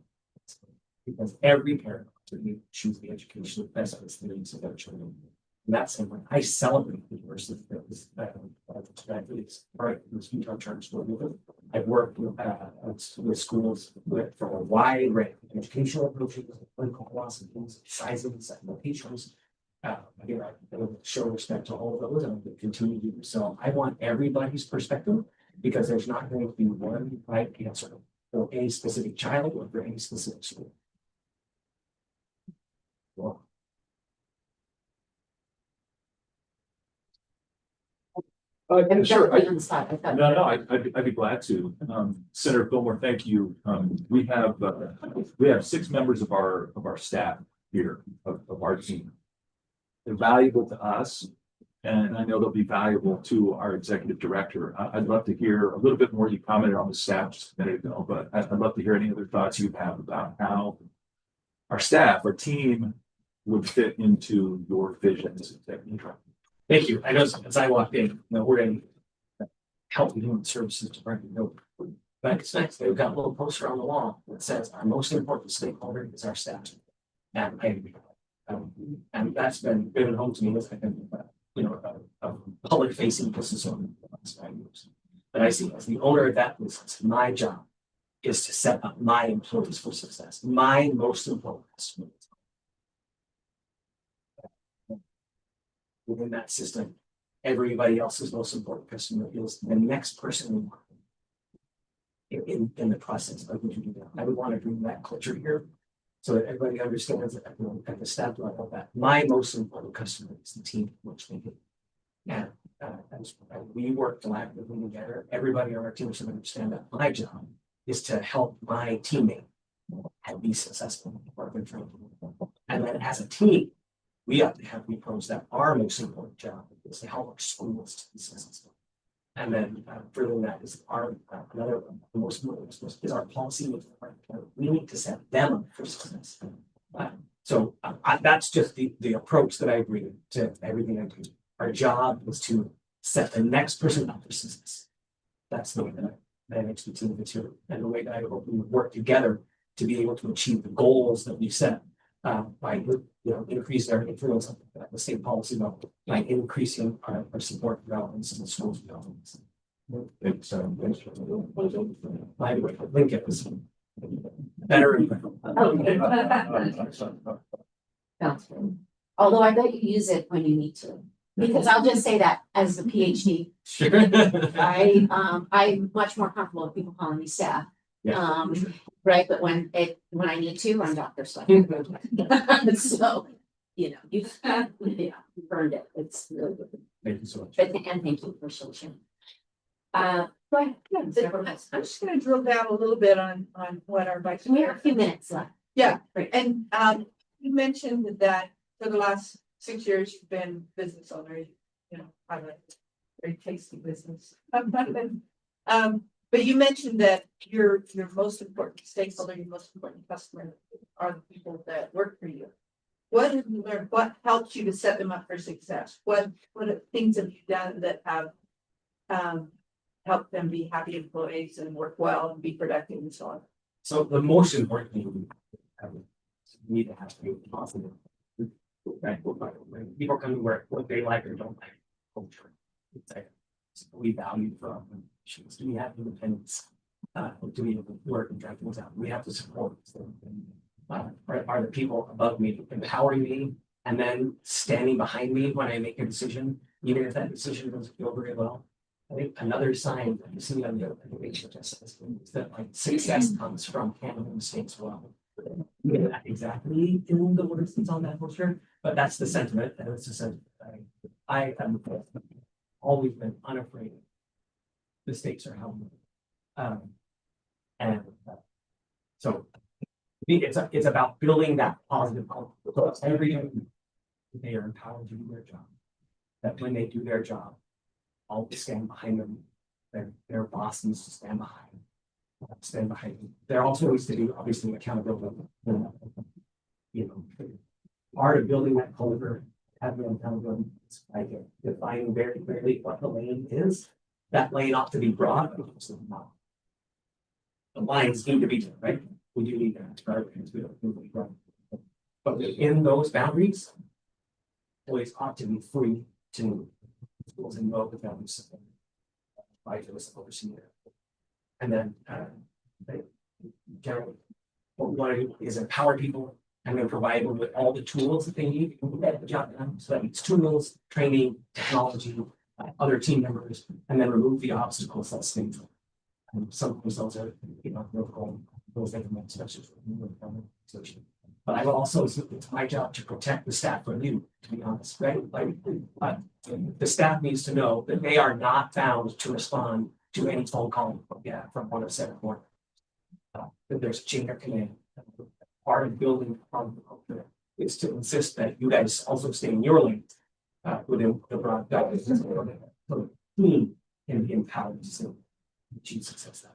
because every parent to choose the education that best fits the needs of their children. And that's something I celebrate the diversity that is right. This Utah Charter School movement. I've worked with schools for a wide range of educational approaches, political philosophies, sizes, and locations. Again, I will show respect to all of those and I'll continue to do so. I want everybody's perspective because there's not going to be one right answer for a specific child or for any specific school. Well, Sure. On the spot, I thought- No, I'd be glad to. Senator Fillmore, thank you. We have 6 members of our staff here, of our team. They're valuable to us, and I know they'll be valuable to our executive director. I'd love to hear a little bit more. You commented on the staff just a minute ago, but I'd love to hear any other thoughts you have about how our staff, our team would fit into your vision as executive director. thank you. I know as I walked in, we're in Health and Human Services Department. But it's nice. They've got a little poster on the wall that says our most important stakeholder is our staff. And and that's been driven home to me as a public facing business owner for the last 5 years. But I see as the owner of that business, my job is to set up my employees for success. My most important customer. Within that system, everybody else's most important customer is the next person in the process of what you do. I would want to bring that culture here so that everybody understands that at the staff level that my most important customer is the team which we do. And as we work collaboratively together, everybody on our team should understand that my job is to help my teammate and be successful. And then as a team, we have to have the approach that our most important job is to help our schools to be successful. And then further that is our another the most important is our policy. We need to set them up for success. So that's just the approach that I bring to everything I do. Our job is to set the next person up for success. That's the way that I manage the team that's here, and the way that I hope we work together to be able to achieve the goals that we set by increase our influence at the state policy level, by increasing our support developments in the schools developments. By the way, link it was better. Although I bet you use it when you need to, because I'll just say that as the PhD, I'm much more comfortable with people calling me staff. Right, but when I need to, I'm Dr. Slay. So, you've burned it. It's really good. Thank you so much. And thank you for solution. Go ahead. I'm just gonna drill down a little bit on what our vice We have a chair. few minutes left. Yeah, Great. and you mentioned that for the last 6 years, you've been business owner, I like very tasty business. But you mentioned that your most important stakeholder, your most important customer are the people that work for you. What have you learned? What helped you to set them up for success? What things have you done that have helped them be happy employees and work well and be productive and so on? So the most important thing we need to have to be positive. Right? When people come to work, what they like or don't like culture. It's like we value from issues. Do we have independence? Do we work and drive things out? We have to support them. Are the people above me empowering me and then standing behind me when I make a decision, even if that decision doesn't go very well? I think another sign that you see on the racial justice is that success comes from handling mistakes well. Not exactly in the words that's on that poster, but that's the sentiment, and it's the sentiment. I have always been unafraid. Mistakes are how. So it's about building that positive culture. Every day they are empowered to do their job. that when they do their job, always stand behind them. Their boss needs to stand behind. Them. There also needs to be obviously accountability. You know, part of building that culture, having accountability, is by defining very clearly what the lane is. That lane ought to be broad, but it's not. The lines need to be right. We do need that to be broad. But within those boundaries, employees ought to be free to move. Schools and move with them. By those overseeing it. And then generally, what we want to do is empower people and then provide them with all the tools that they need to get the job done. So that means tools, training, technology, other team members, and then remove the obstacles that stay. And some results are, those implement, especially for but I will also, it's my job to protect the staff from you, to be honest, right? Like, the staff needs to know that they are not bound to respond to any phone call from one of 7 more. That there's a chain of command. Part of building from the culture is to insist that you guys also stay in your lane within the broad guidelines. So the team can be empowered to achieve success.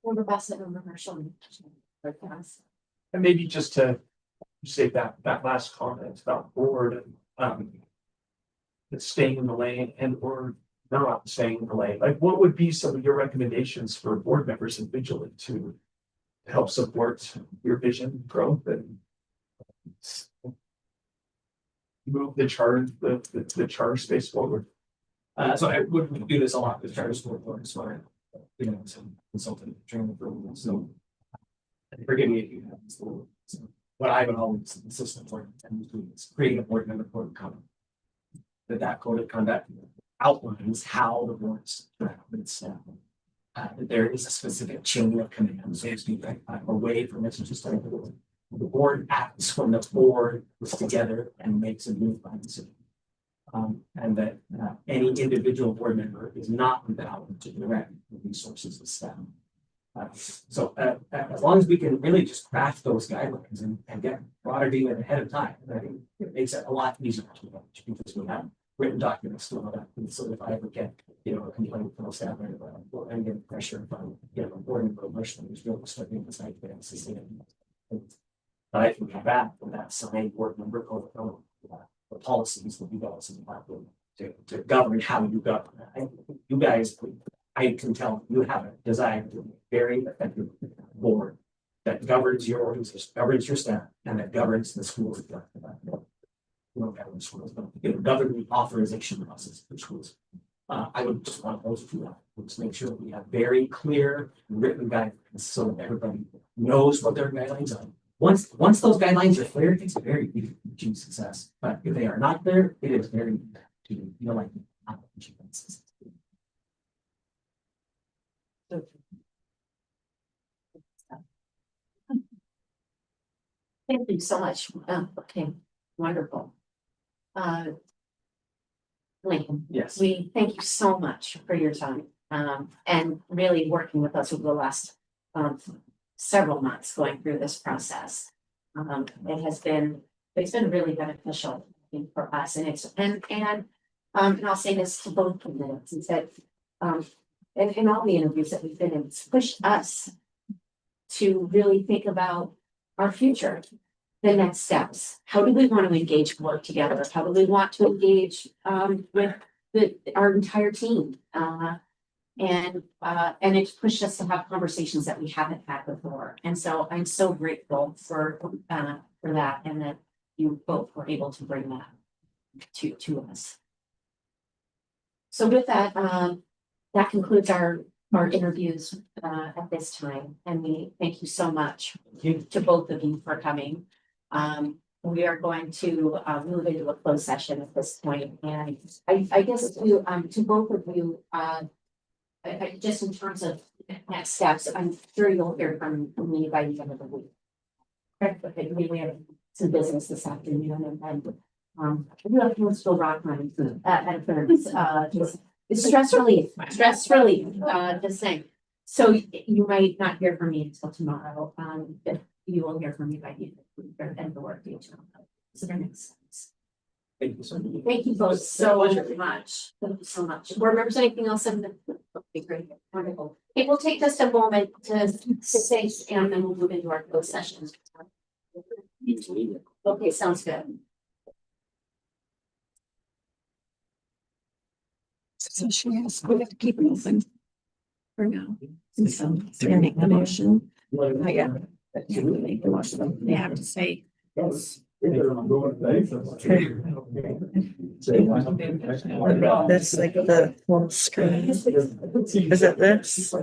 Member Bassett and Member Marshall. And maybe just to say that last comment about board, that's staying in the lane and or not staying in the lane, like what would be some of your recommendations for board members individually to help support your vision, growth, and move the charter space forward? So I would do this a lot with charter school boards, where some consultant training for so forgive me if you have this little. So what I would always insist on is creating a board member code of conduct. That code of conduct outlines how the board's staff. There is a specific chain of command, so to speak, away from it. Just like the board acts when the board is together and makes a unified decision. And that any individual board member is not empowered to direct the resources of staff. So as long as we can really just craft those guidelines and get broad agreement ahead of time, I think it makes it a lot easier to manage because we have written documents to all that. And so if I ever get a complaint from a staff member, and get pressure from a board member who's really starting to decide to but I can come back from that signed board member code of the policies that you guys have to govern how you govern. You guys, I can tell you have a desire to be very effective board that governs your organization, governs your staff, and that governs the schools. Govern schools, but govern the authorization process for schools. I would just want those to just make sure that we have very clear written guidelines so that everybody knows what their guidelines are. Once those guidelines are clear, it's very easy to achieve success. But if they are not clear, it is very easy to like not achieve success. Thank you so much. Okay, wonderful. Lincoln, Yes. we thank you so much for your time and really working with us over the last several months going through this process. It's been really beneficial, I think, for us, and I'll say this to both candidates, is that in all the interviews that we've been in, it's pushed us to really think about our future, the next steps. How do we want to engage, work together? How do we want to engage with our entire team? And it's pushed us to have conversations that we haven't had before. And so I'm so grateful for that, and that you both were able to bring that to us. So with that, that concludes our interviews at this time, and we thank you so much to both of you for coming. We are going to move into a closed session at this point, and I guess to both of you, just in terms of next steps, I'm sure you'll hear from me by the end of the week. Okay, we have some business this afternoon, and I do have to still rock mine at a first, just it's stress relief, just saying. So you might not hear from me until tomorrow. you will hear from me by the end of the work. So that makes sense. Thank you so much. Thank you both so much. Thank you so much. Board members, anything else? Okay, great, wonderful. It will take just a moment to say, and then we'll move into our closed sessions. Okay, sounds good. So she has, we have to keep it open for now. And so they're gonna make the motion. Oh, yeah. They have to make the motion. They have to say. Yes. That's like the full screen. Is it this?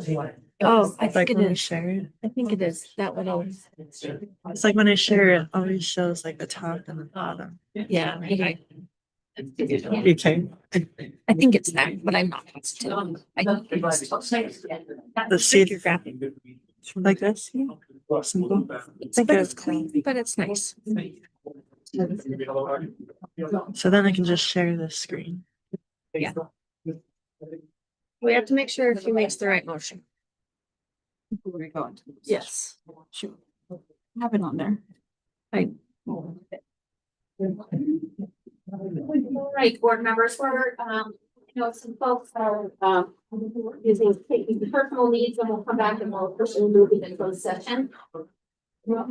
Oh, I Like think it when we is. share it? I think it is. That one. It's like when I share it, always shows like the top and the bottom. Yeah. You can. I think it's that, but I'm not positive. I think it's The seed graphic. like this. Simple. It's, but it's clean, but it's nice. So then I can just share the screen. Yeah. We have to make sure if he makes the right motion. Yes. Sure. Have it on there. All right, board members, we're, some folks are, using taking personal needs, and we'll come back and we'll officially move into closed session. Yeah.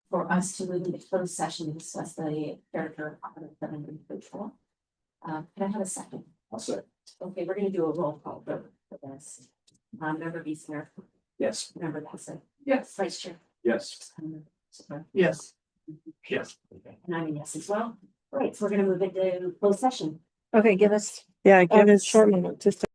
for us to move into closed session to discuss the character of competence of an individual. Can I have a second? I'll say. Okay, we're gonna do a roll call for this. Member Beesner, Yes. member Bassett, Yes. vice chair. Yes. Yes. Yes. And I'm a yes as well. All right, so we're gonna move into closed session. Okay, give us. Yeah, give us. Short moment, just.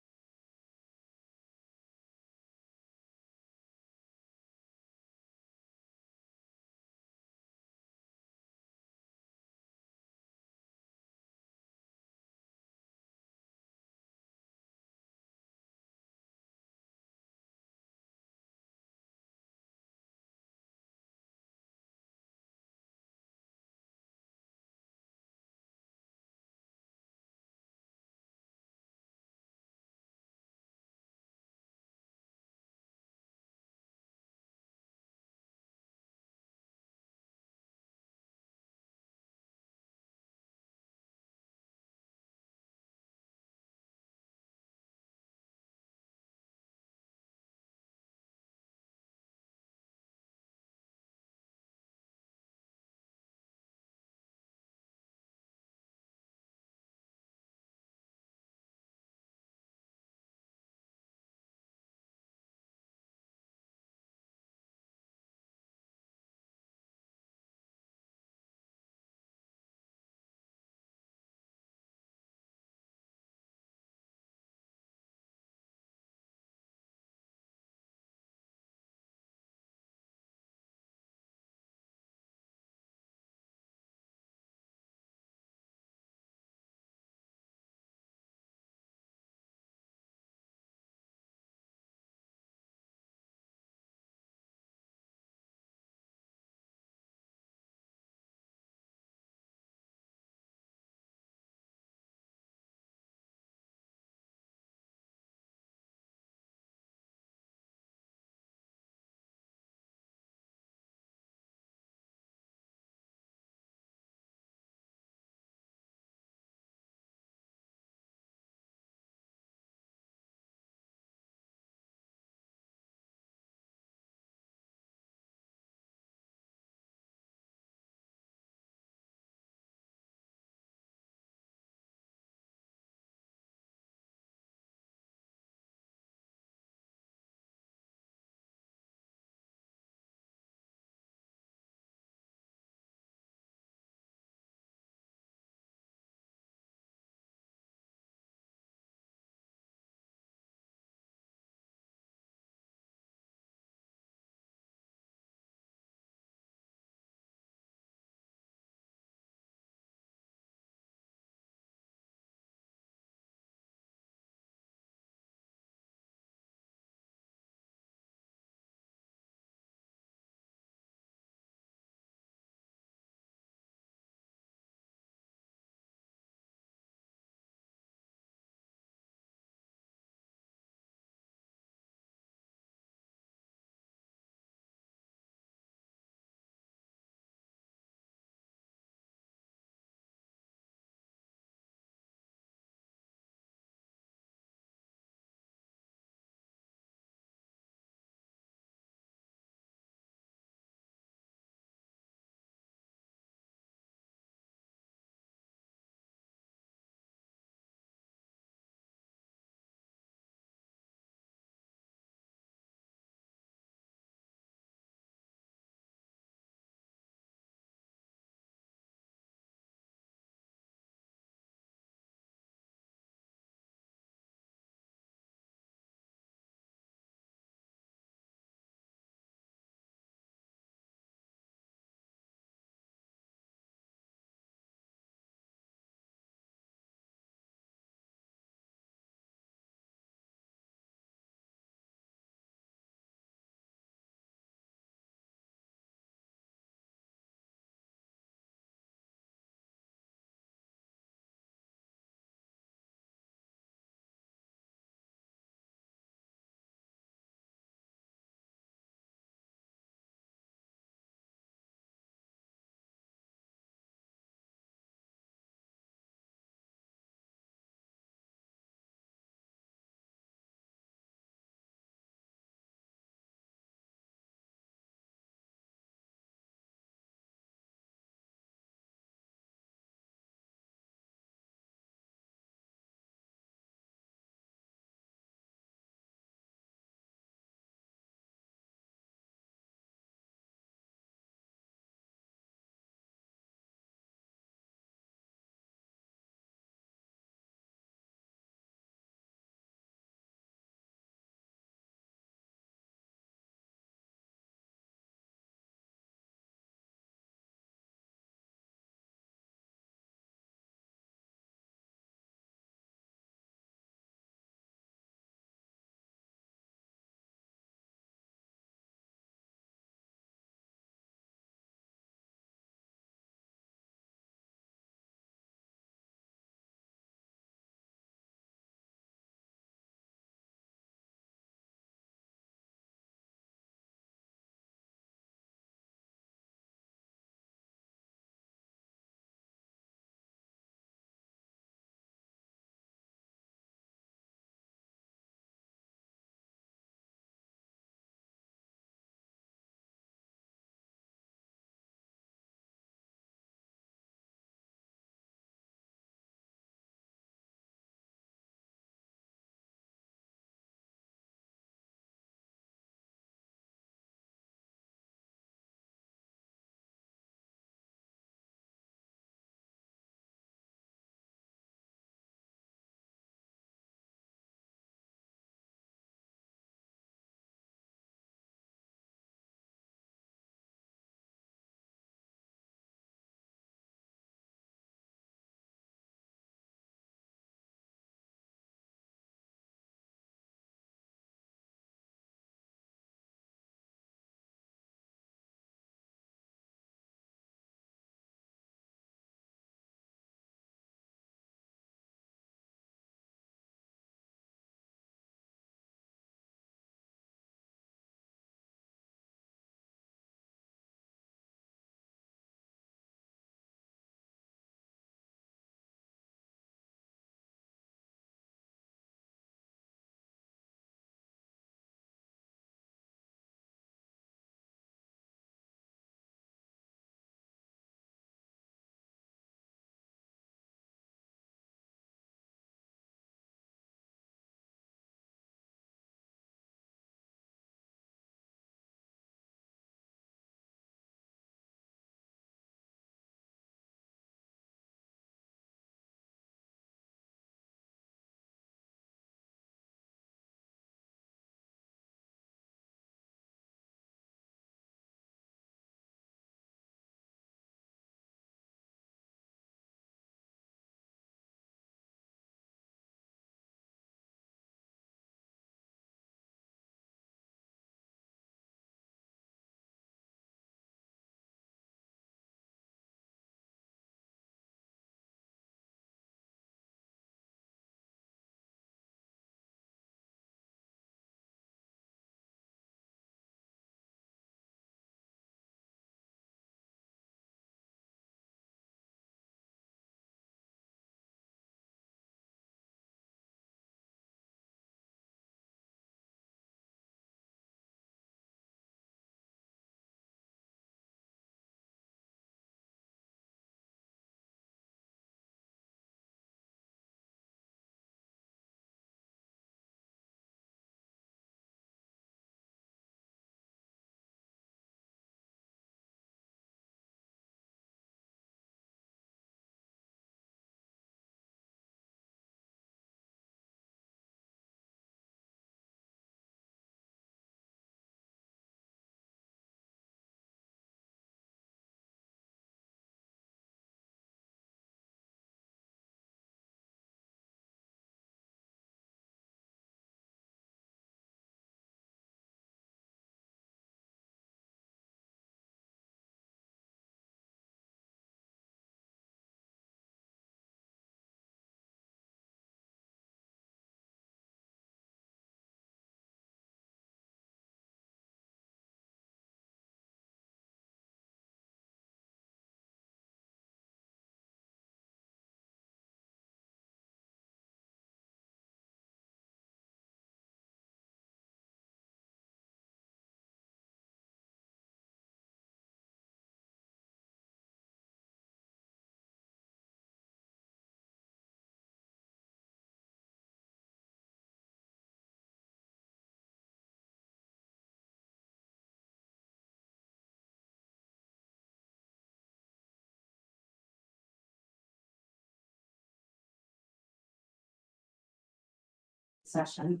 session.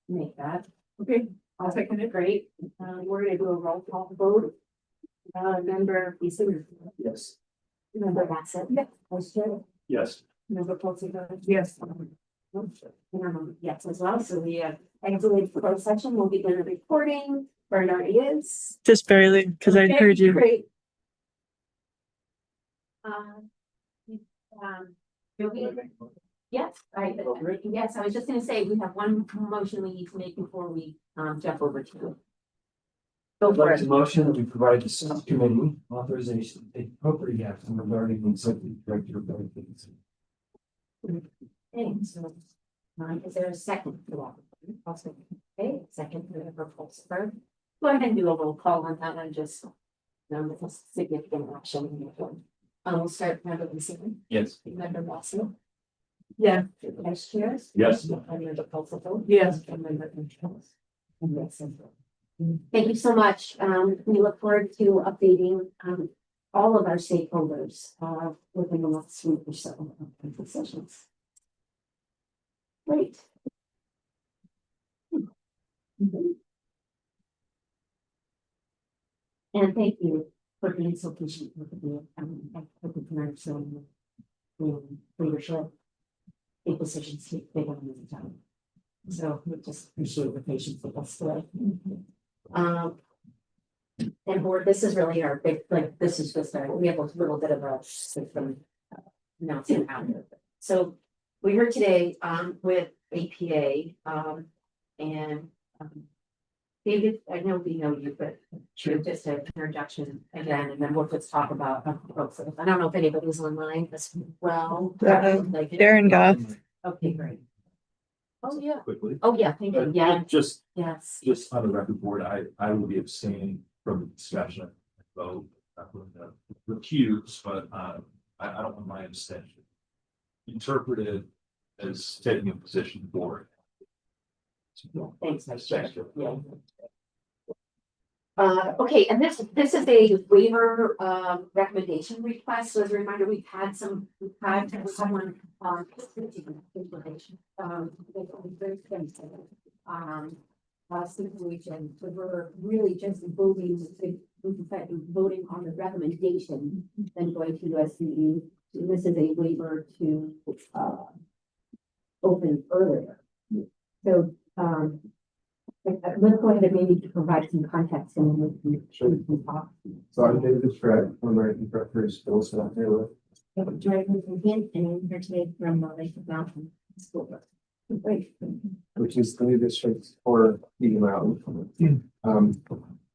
Make that. Okay, I'll second it. Great. We're gonna do a roll call vote. Member Eason. Yes. Member Bassett. Yes. Vice Chair. Yes. Member Fulton. yes. Yes, as well. So we have exited the closed section. We'll begin the recording. Bernard is. Just barely, because I Okay, heard you. Great. Yes, yes, I was just gonna say, we have one motion we need to make before we jump over to. Go I'd for like it. to motion that we provide the subcommittee authorization to take appropriate action regarding the executive director of benefits. Okay, so, is there a second for that? Also, okay, second for the proposal. Go ahead and do a roll call on that one, just. It's a significant action. We'll start member Eason. Yes. Member Watson. Yeah, Vice Chair. Yes. And member Fulton. yes. And member Controls. Thank you so much. We look forward to updating all of our stakeholders within the next week or so of the sessions. Great. And thank you for being so patient with me. For the parents and leadership. Big decisions take big on the time. So we just appreciate the patience with us today. And board, this is really our big, like, this is just we have a little bit of a system announcement out here. So we heard today with APA and David, I know we know you, but just an introduction again, and then we'll just talk about. I don't know if anybody's online as well. Like Darren Goff. Okay, great. Oh, yeah. Quickly. Oh, yeah, thank you. Yeah, Just yes. on the record board, I will be abstaining from the discussion. Vote, not going to recuse, but I don't want my abstention interpreted as taking a position for it. Thanks, Vice Chair. Yeah. Okay, and this is a waiver recommendation request. So as a reminder, we've had someone information situation, so we're really just voting on the recommendation, then going to SCE. This is a waiver to open earlier. So let's go ahead and maybe provide some context and then we can talk. So I'm David Fred, I'm American Director of Schools in Ontario. Director from Hint and here today from Lake Mountain School Board. Great. Which is the new district for Eagle Mountain.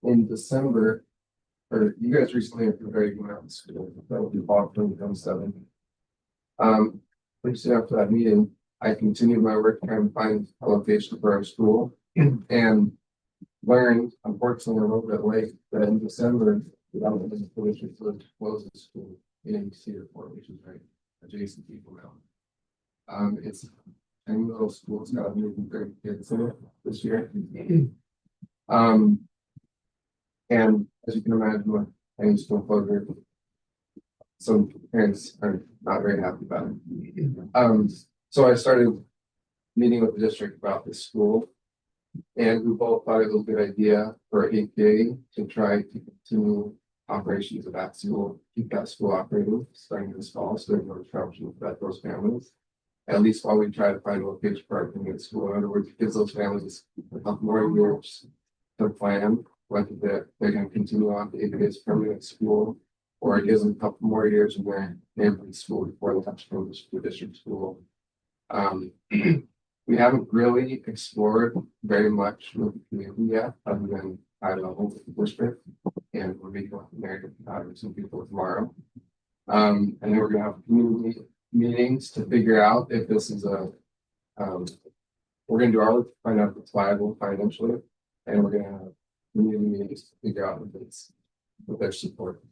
In December, or you guys recently approved our Eagle Mountain School, that will be fall 2027. Pretty soon after that meeting, I continued my work trying to find a location for our school and learned, unfortunately, a little bit late that in December, the district would close the school in Cedar Fort, which is right adjacent to Eagle Mountain. It's a little school, it's got 130 kids in it this year. And as you can imagine, with any school closure, some parents are not very happy about it. So I started meeting with the district about this school. And we both thought it was a good idea for APA to try to continue operations of that school, keep that school operating starting this fall, so there's no disruption for those families. At least while we try to find a location for our community school. In other words, it gives those families a couple more years to plan whether they're going to continue on to APA's permanent school, or it gives them a couple more years in their neighborhood school before they touch from the district school. We haven't really explored very much with the community yet, other than high level with the district, and we're meeting with American some people tomorrow. And then we're gonna have community meetings to figure out if this is we're gonna do our work to find out if it's viable financially, and we're gonna have community meetings to figure out if it's with their support.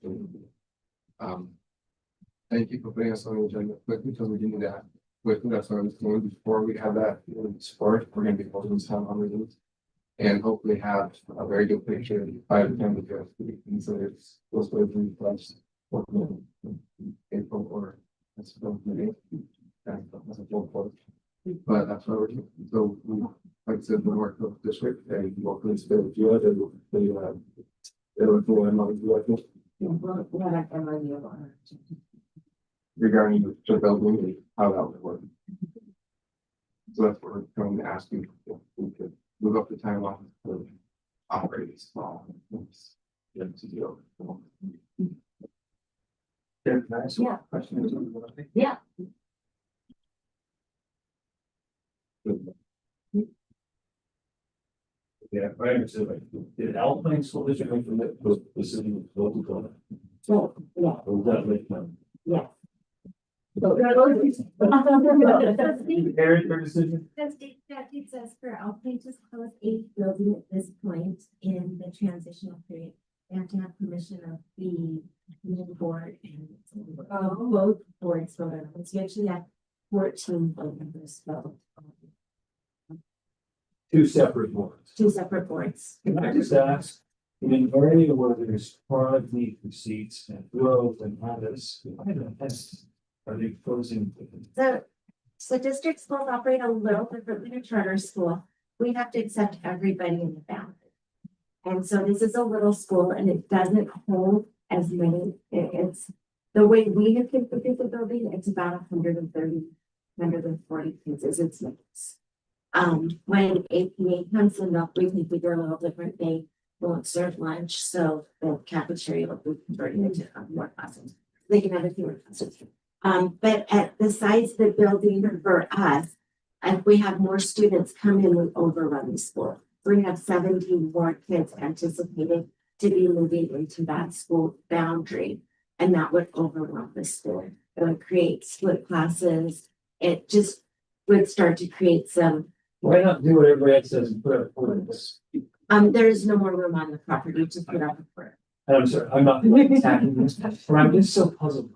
Thank you for putting us on the agenda quickly, because we didn't do that. That's what I was doing before we have that support. We're going to be holding some on meetings and hopefully have a very good picture by the time we go. So it's supposed to be plus April or that's a full quarter. But that's what we're doing. so, like I said, the North Coast District, and welcome to the Geo, they were cool and like, regarding the building and how that would work. So that's what we're going to ask you, if we could move up the timeline for operating small. Yeah, to do. Can I ask Yeah. a question? Yeah. Yeah, I understand, like, did Alpine School District come from the city of Oklahoma? So, yeah. Or was that like, Yeah. Eric, their decision? The state statute says for Alpine to close a building at this point in the transitional period, they have to have permission of the main board and both boards vote on it. So you actually have 14 board members vote. Two separate boards. Two separate boards. Can I just ask, in an area where there's chronic need for seats and growth and all this, why the heck are they closing? So district schools operate a little differently than a charter school. We have to accept everybody in the family. And so this is a little school and it doesn't hold as many, it's the way we have configured the building, it's about 130, 140 kids, it's nice. When APA comes in, they'll reconfigure a little different, they won't serve lunch, so the cafeteria will be converted into more classes. They can have a fewer classes. But at the size of the building for us, if we have more students come in, we overrun the school. We have 17 more kids anticipated to be moving into that school boundary, and that would overwhelm the school. It would create split classes. It just would start to create some. Why not do what everybody else says and put up portables? There is no more room on the property to put up a court. And I'm sorry, I'm not attacking this, but I'm just so puzzled.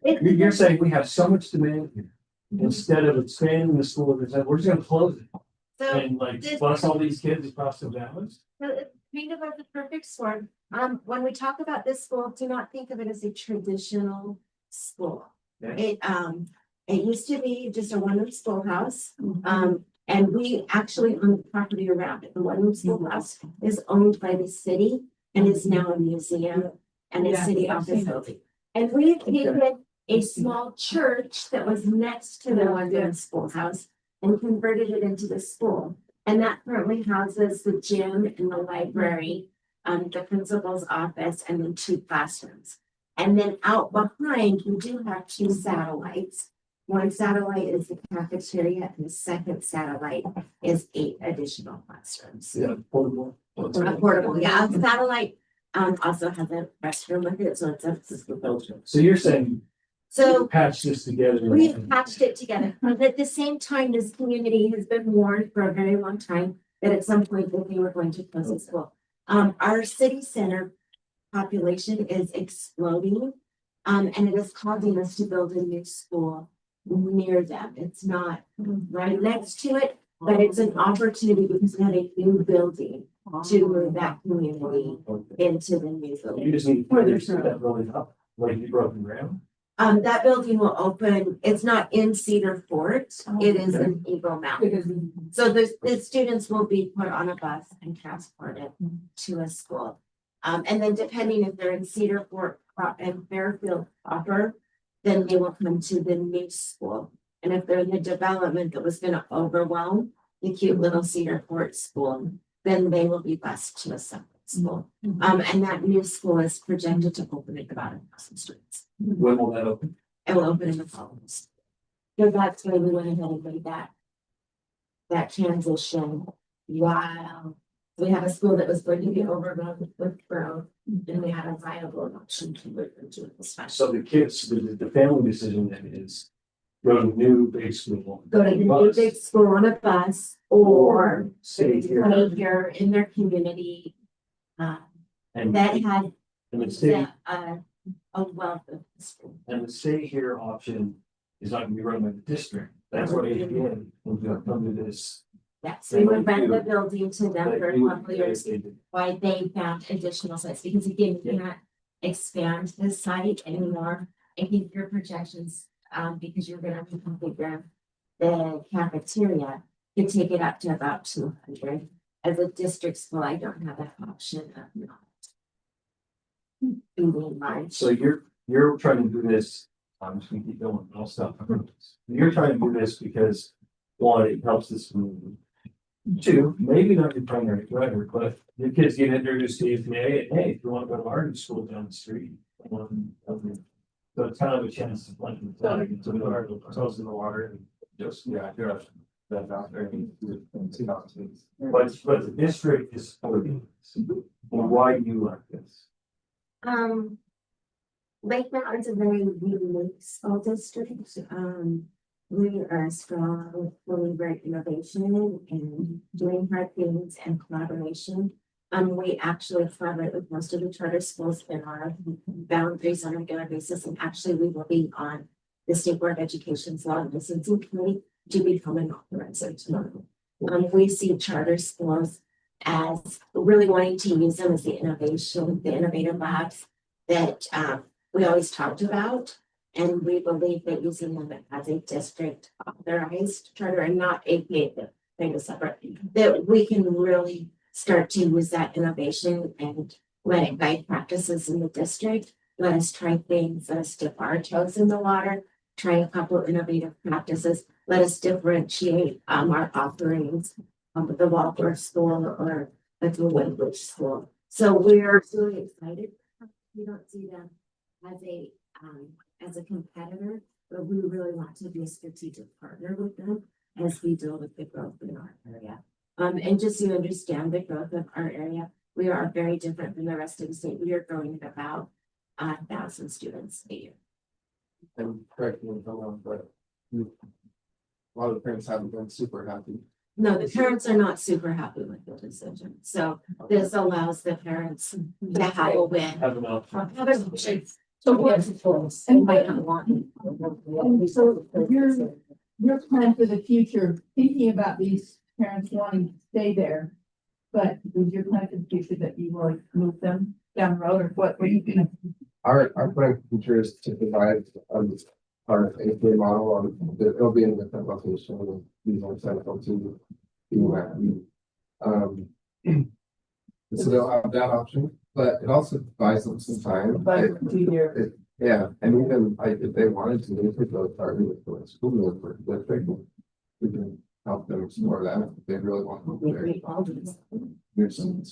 You're saying we have so much demand here. Instead of expanding the school, we're just gonna close it So and like this- bus all these kids across the valleys. So it's kind of the perfect storm. When we talk about this school, do not think of it as a traditional school. Okay. It used to be just a one-room schoolhouse. And we actually own the property around it. The one-room schoolhouse is owned by the city and is now a museum and a Yeah, city I've office seen it. building. And we've taken a small church that was next to the one-room schoolhouse and converted it into the school. And that currently houses the gym and the library, the principal's office, and then 2 classrooms. And then out behind, we do have 2 satellites. One satellite is the cafeteria, and the second satellite is 8 additional classrooms. Yeah, portable. Portable, yeah, a satellite also has a restroom with it, so it's a. So you're saying So patch this together. we've patched it together, but at the same time, this community has been warned for a very long time that at some point that we were going to close the school. Our city center population is exploding. And it is causing us to build a new school near them. It's not right next to it, but it's an opportunity because we have a new building to move that community into the new You building. just need to set that building up, like you broke ground. That building will open, it's not in Cedar Fort, it is in Eagle Mountain. So the students will be put on a bus and transported to a school. And then depending if they're in Cedar Fort and Fairfield proper, then they will come to the new school. And if they're in the development that was gonna overwhelm the cute little Cedar Fort school, then they will be bused to a separate school. And that new school is projected to open at about 1,000 students. When will that open? It will open in the fall. So that's why we went ahead and made that transition while we had a school that was going to be overrun with growth, and we had a viable option to move into the special. So the kids, the family decision then is go to new big school. Go to the new Bus. big school on a bus or Stay here stay here in their community. and That had the stay, a wealth of school. and the stay here option is not gonna be run by the district. That's what APA will do, come to this. Yes, we would rent the building to them But for a you- couple of years. Why they found additional sites, because again, you cannot expand this site anymore. I think your projections, because you're gonna reconfigure the cafeteria, could take it up to about 200. As a district school, I don't have that option of not being large. So you're trying to do this, I'm just gonna keep going, I'll stop. You're trying to do this because, one, it helps this community. Two, maybe not your primary driver, but your kids get introduced to EPA, and hey, if you wanna go to art school down the street. So it's kind of a chance to plant the flag, to put our toes in the water and just, Yeah, you're that out there and see how it is. but the district is supporting this. Well, why do you like this? Lake Mountain's a very unique school district. We are a strong believer in innovation and doing hard things and collaboration. We actually collaborate with most of the charter schools in our boundaries on a regular basis, and actually we will be on the State Board of Education's law and licensing committee to become an authorizer. We see charter schools as really wanting to use them as the innovative labs that we always talked about. And we believe that using them as a district authorized charter and not APA, the thing is separate, that we can really start to use that innovation and let it guide practices in the district. Let us try things, let us dip our toes in the water, try a couple of innovative practices. Let us differentiate our offerings with the Waldorf school or the Woodbridge school. So we're really excited. We don't see them as a competitor, but we really want to be a strategic partner with them as we deal with the growth in our area. And just so you understand the growth of our area, we are very different from the rest of the state. We are growing at about 1,000 students a year. And correct me if I'm wrong, but a lot of the parents haven't been super happy. No, the parents are not super happy with the decision. So this allows the parents to have a win. Have an option. So what's, and might not want. And so your plan for the future, thinking about these parents wanting to stay there. But is your plan for the future that you will move them down the road, or what are you gonna? Our plan for the future is to provide our APA model on, it'll be in a different location, with these on central to so they'll have that option, but it also buys them some time. Yeah, and even like if they wanted to, they could go start with the school for district. We can help them explore that if they really want to. Go there. There's some.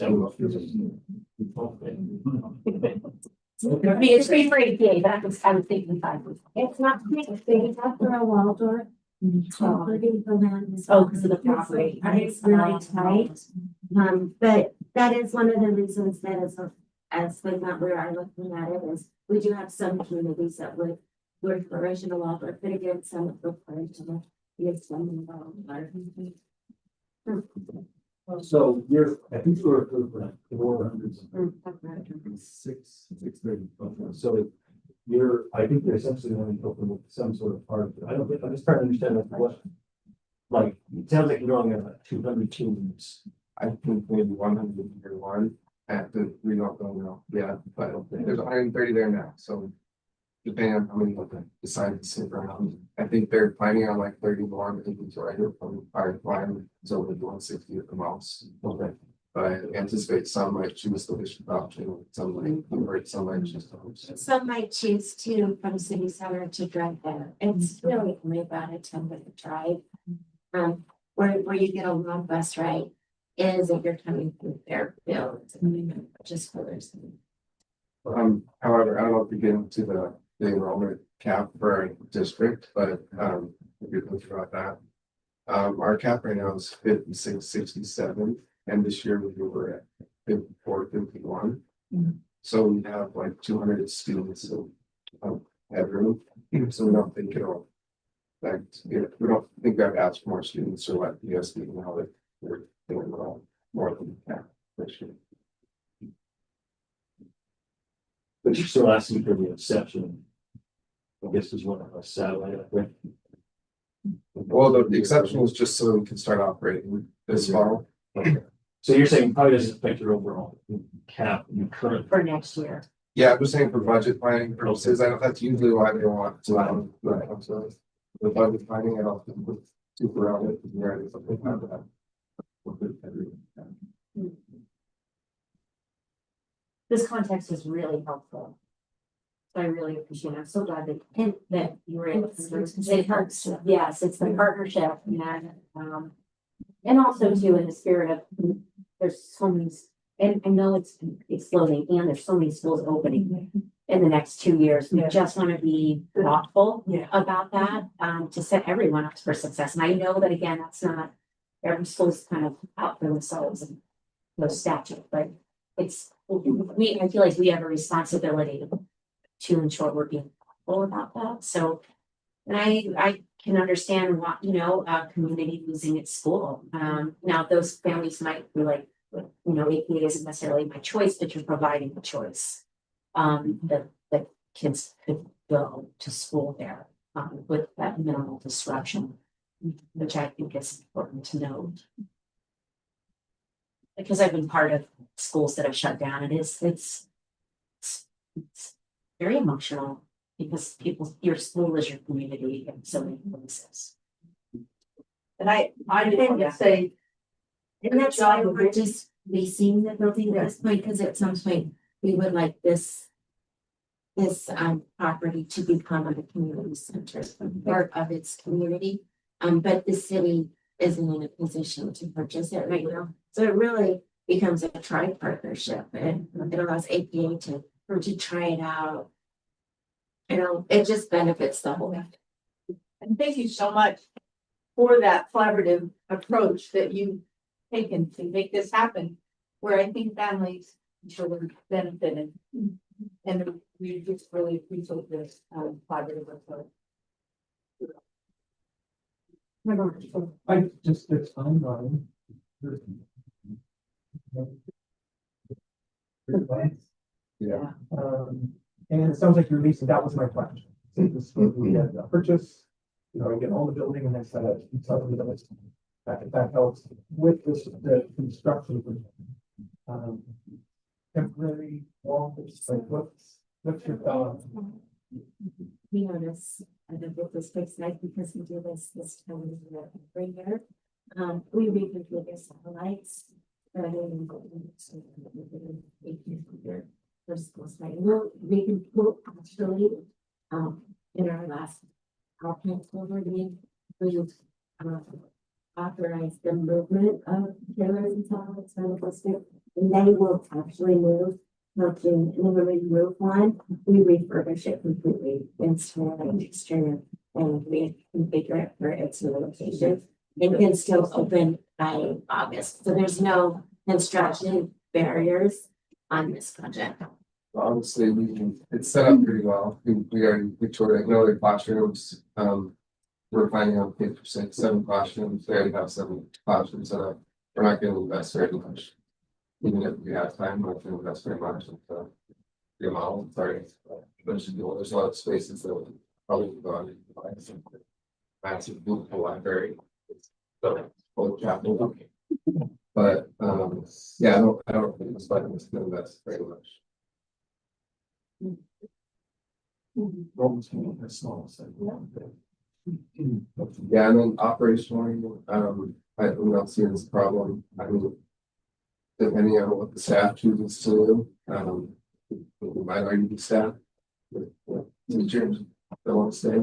I mean, it's free for APA, but I was thinking 5. It's not big after a Waldorf. Including the land is. Oh, because of the property. It's really tight. But that is one of the reasons that as we are looking at it is we do have some communities that would flourish in a Waldorf, but again, some of the flourish in the Waldorf. So I think you were for 400. 630. Okay, so I think you're essentially going to open with some sort of part. I'm just trying to understand what, like, it sounds like you're only at 200 teams. I think maybe 100 year one at we don't know yet, but there's 130 there now, so. Depending on how many of them decide to sit around, I think they're planning on like 30 more inventory from fire flying, so we're 160 at the most. Okay. But I anticipate some might choose the bishop option, some might convert, some might choose the host. Some might choose to from city center to drive there. It's really only about a 10-minute drive. Where you get a long bus ride is if you're coming through Fairfield, just for those. However, I don't know if you get into the enrollment cap for our district, but if you're thinking about that. Our cap right now is 5667, and this year we were at 54, 51. So we have like 200 students of headroom, so we don't think it'll. Like, we don't think we have to ask for more students or what you guys think now that we're doing well more than cap this year. But you're still asking for the exception. I guess is one of a satellite. Right? Well, the exception was just so we can start operating this fall. Okay. So you're saying probably doesn't affect your overall cap you currently. For next year. Yeah, I'm just saying for budget planning purposes, I know that's usually why they want to, the budget planning, I don't think super out it, where it's something like that. With it, everything. This context is really helpful. So I really appreciate it. I'm so glad that you were able to, it helps, yes, it's the partnership and also too in the spirit of, there's so many, and I know it's exploding and there's so many schools opening in the next 2 years. We just want to be thoughtful about that, to set everyone up for success. And I know that again, that's not, every school's kind of out for themselves and those statute, but it's, I feel like we have a responsibility to ensure we're being thoughtful about that. So, and I can understand what, a community losing its school. Now those families might be like, APA isn't necessarily my choice, but you're providing a choice. That kids could go to school there, with that minimal disruption, which I think is important to note. Because I've been part of schools that have shut down, it's very emotional because your school is your community in so many places. But I think to say. And that's why we're just leasing the building at this point, because at some point we would like this property to become a community center, part of its community. But the city isn't in a position to purchase it right now. So it really becomes a tri-partnership, and it allows APA to try it out. It just benefits the whole. And thank you so much for that collaborative approach that you've taken to make this happen, where I think families and children benefited. And we just really appreciate this collaborative approach. I just, it's ongoing. Yeah. And it sounds like you're leasing, that was my question. So this we get a purchase, get all the building and then set it, that helps with this, the construction. Temporary walls, like what's your thought? We notice, I think this takes nice because we do this time of year every year. We reconfigure satellites. For school site. We'll actually, in our last council meeting, we've authorized the movement of trailers and satellites from the district, and they will actually move. And then when we move one, we refurbish it completely, install an exterior, and we configure it for its new location. It can still open by August, so there's no construction barriers on this project. Honestly, it's set up pretty well. We already toured it. The classrooms. We're planning on 5 or 6, 7 classrooms. They already have 7 classrooms set up. We're not going to invest very much. Even if we have time, we're not going to invest very much into the amount. Sorry, there's a lot of spaces that would probably go on. Massive beautiful library. So, old chapel. But yeah, I don't think it's like it's going to invest very much. Yeah, and then operationally, I don't see this problem. I mean, depending on what the staff chooses to do, we might already be staff with teachers that want to stay,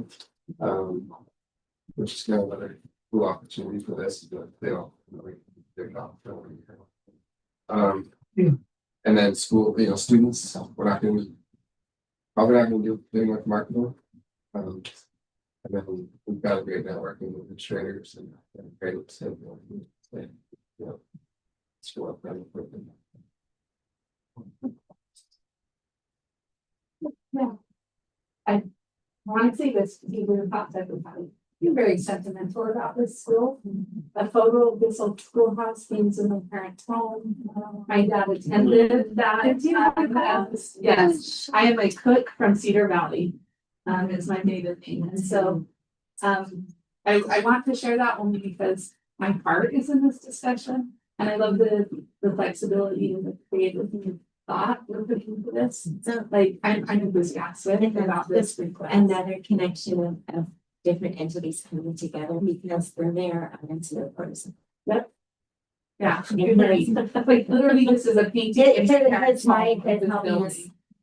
which is kind of another cool opportunity for this, but they don't really, they're not. And then school, students, we're not going to probably not going to do anything with marketing. And then we've got a great networking with administrators and great school up there. Yeah. I want to say this, even about everybody. You're very sentimental about this school. A photo of this old schoolhouse means in my parents' home. My dad attended that. Yes, I am a cook from Cedar Valley. Is my native name. And so I want to share that only because my heart is in this discussion. And I love the flexibility and the creative thought we're putting into this. So I'm enthusiastic about this request. Another connection of different entities coming together because they're there against their person. Yeah, like literally this is a painting. It's my, it's helping us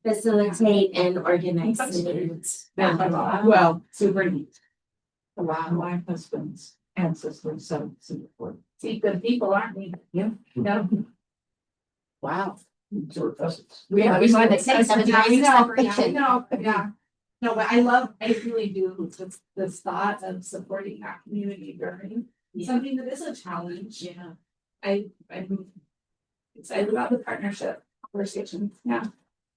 facilitate and organize the meetings. Well, super neat. Wow, my husband's ancestors from Singapore. See, good people, aren't we? Yeah. Wow. Sort of cousins. Yeah, we wanted to say 7 degrees of separation. No, yeah. No, but I really do, this thought of supporting that community during something that is a challenge. Yeah. I'm excited about the partnership conversation, yeah.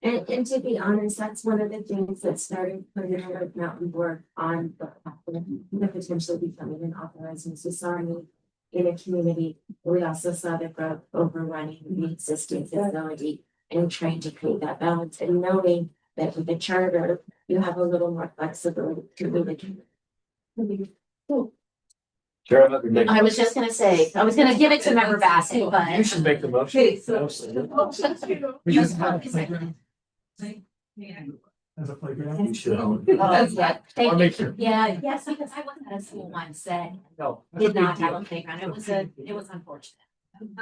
And to be honest, that's one of the things that started putting our mountain board on the platform, the potentially becoming an authorizing society in a community. We also saw the growth overrunning the existing facility and trying to create that balance and knowing that with the charter, you have a little more flexibility to really. Sure, I'm not gonna make. I was just gonna say, I was gonna give it to Member Bassett, but. You should make the motion. Okay, so. We You just have a spoke, playground. Yeah. As a playground. You should. Oh, yeah, I'll thank make you. sure. Yeah, yes, because I wasn't at a school once that No. did not have a playground. It was unfortunate.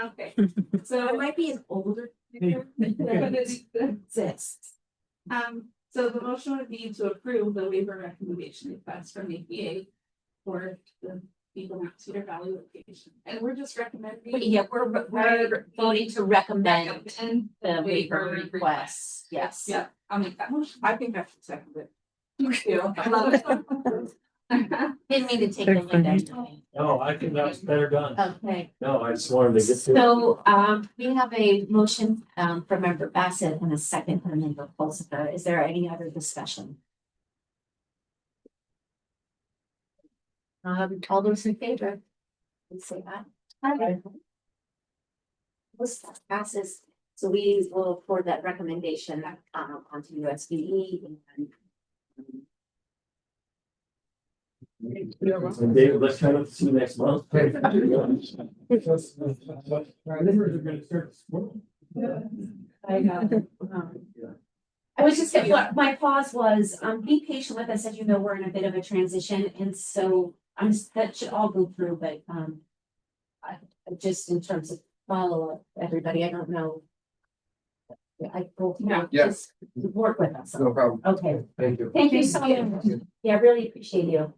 Okay, So so. it might be an older. Hey. But it Exists. So the motion would be to approve the waiver recommendation request from APA for the Eagle Mount Cedar Valley location, and we're just recommending. But yeah, we're voting to recommend Recommend the waiver requests. Yes. Yeah, I'll make that motion. I think I should second it. Thank you. I love it. Didn't mean to take They're the lead. funny. No, I think that's better done. Okay, No, I just wanted to get to. so we have a motion from Member Bassett and a second from Member Pulsifer. Is there any other discussion? All those in favor? Please say aye. Aye. This passes, so we will forward that recommendation onto USDE and. And David, let's kind of see you next month. I was just, my pause was, be patient with us, as you know, we're in a bit of a transition, and so that should all go through, but, just in terms of follow-up, everybody, I don't know. I will, Yeah. just work with us. No problem. Okay, Thank you. thank you so much. Yeah, I really appreciate you.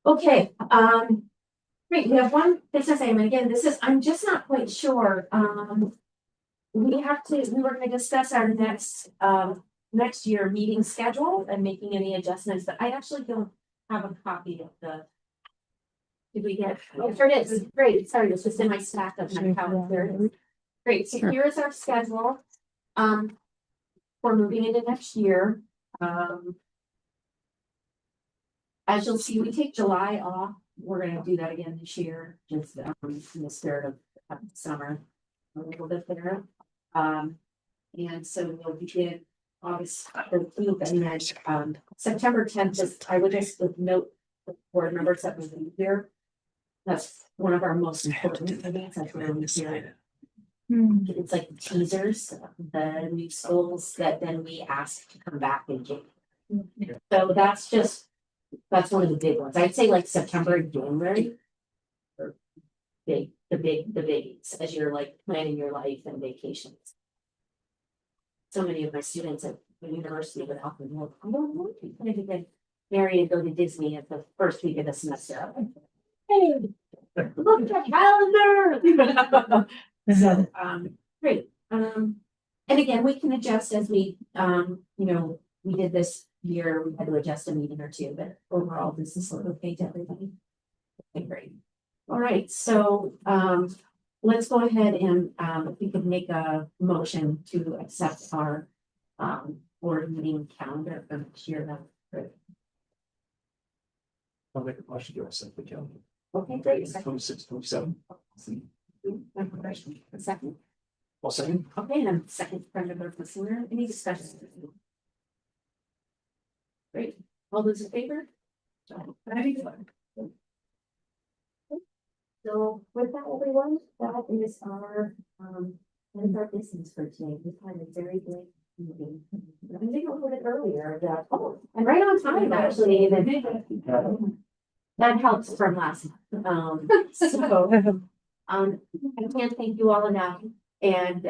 Okay, great, we have one business item, and again, this is, I'm just not quite sure, we were gonna discuss our next year meeting schedule and making any adjustments, but I actually don't have a copy of the. Did we get, oh, here it is, great, sorry, it's just in my stack of my calendar. Great, so here is our schedule. We're moving into next year, as you'll see, we take July off, we're gonna do that again this year, just in the spirit of summer. A little bit there. And so we'll begin August 13th and then September 10th is, I would just note the board members that will be here. That's one of our most important events. That's where we hear. It's like teasers, the new schools that then we ask to come back and get. So that's one of the big ones. I'd say like September and January. Are the biggies as you're like planning your life and vacations. So many of my students at the university would often look, I don't want to get married and go to Disney at the first week of the semester. Hey, look at the calendar. So, great. And again, we can adjust as we, we did this year, we had to adjust a meeting or two, but overall, this is okay to everybody. Okay, great. All right, so, let's go ahead and, if we could make a motion to accept our, board meeting calendar for next year, that's great. I'll make a motion to accept the calendar. Okay, great. 26, 27. A second. Well, second. Okay, and second from the board listener, any discussion? Great, all those in favor? So with that, everyone, that is our business for today. We had a very big I think a little bit earlier, that, oh, and right on time, actually, that helps from last month, so. I can't thank you all enough, and,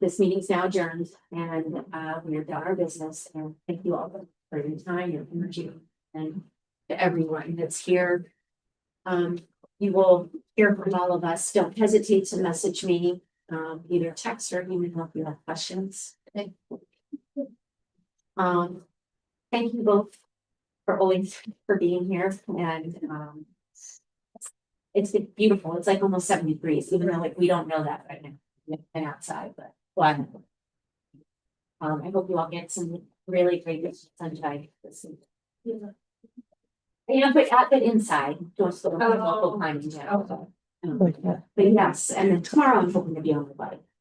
this meeting's now adjourned, and, we're done our business, and thank you all for your time, your energy, and to everyone that's here. You will hear from all of us, don't hesitate to message me, either text or email if you have questions. Thank you both for always, for being here, and, it's been beautiful. It's like almost 70 degrees, even though like we don't know that right now. And outside, but well, I hope you all get some really great sunshine this week. Yeah, but inside, just the local time. But yes, and then tomorrow I'm hoping to be on the bike.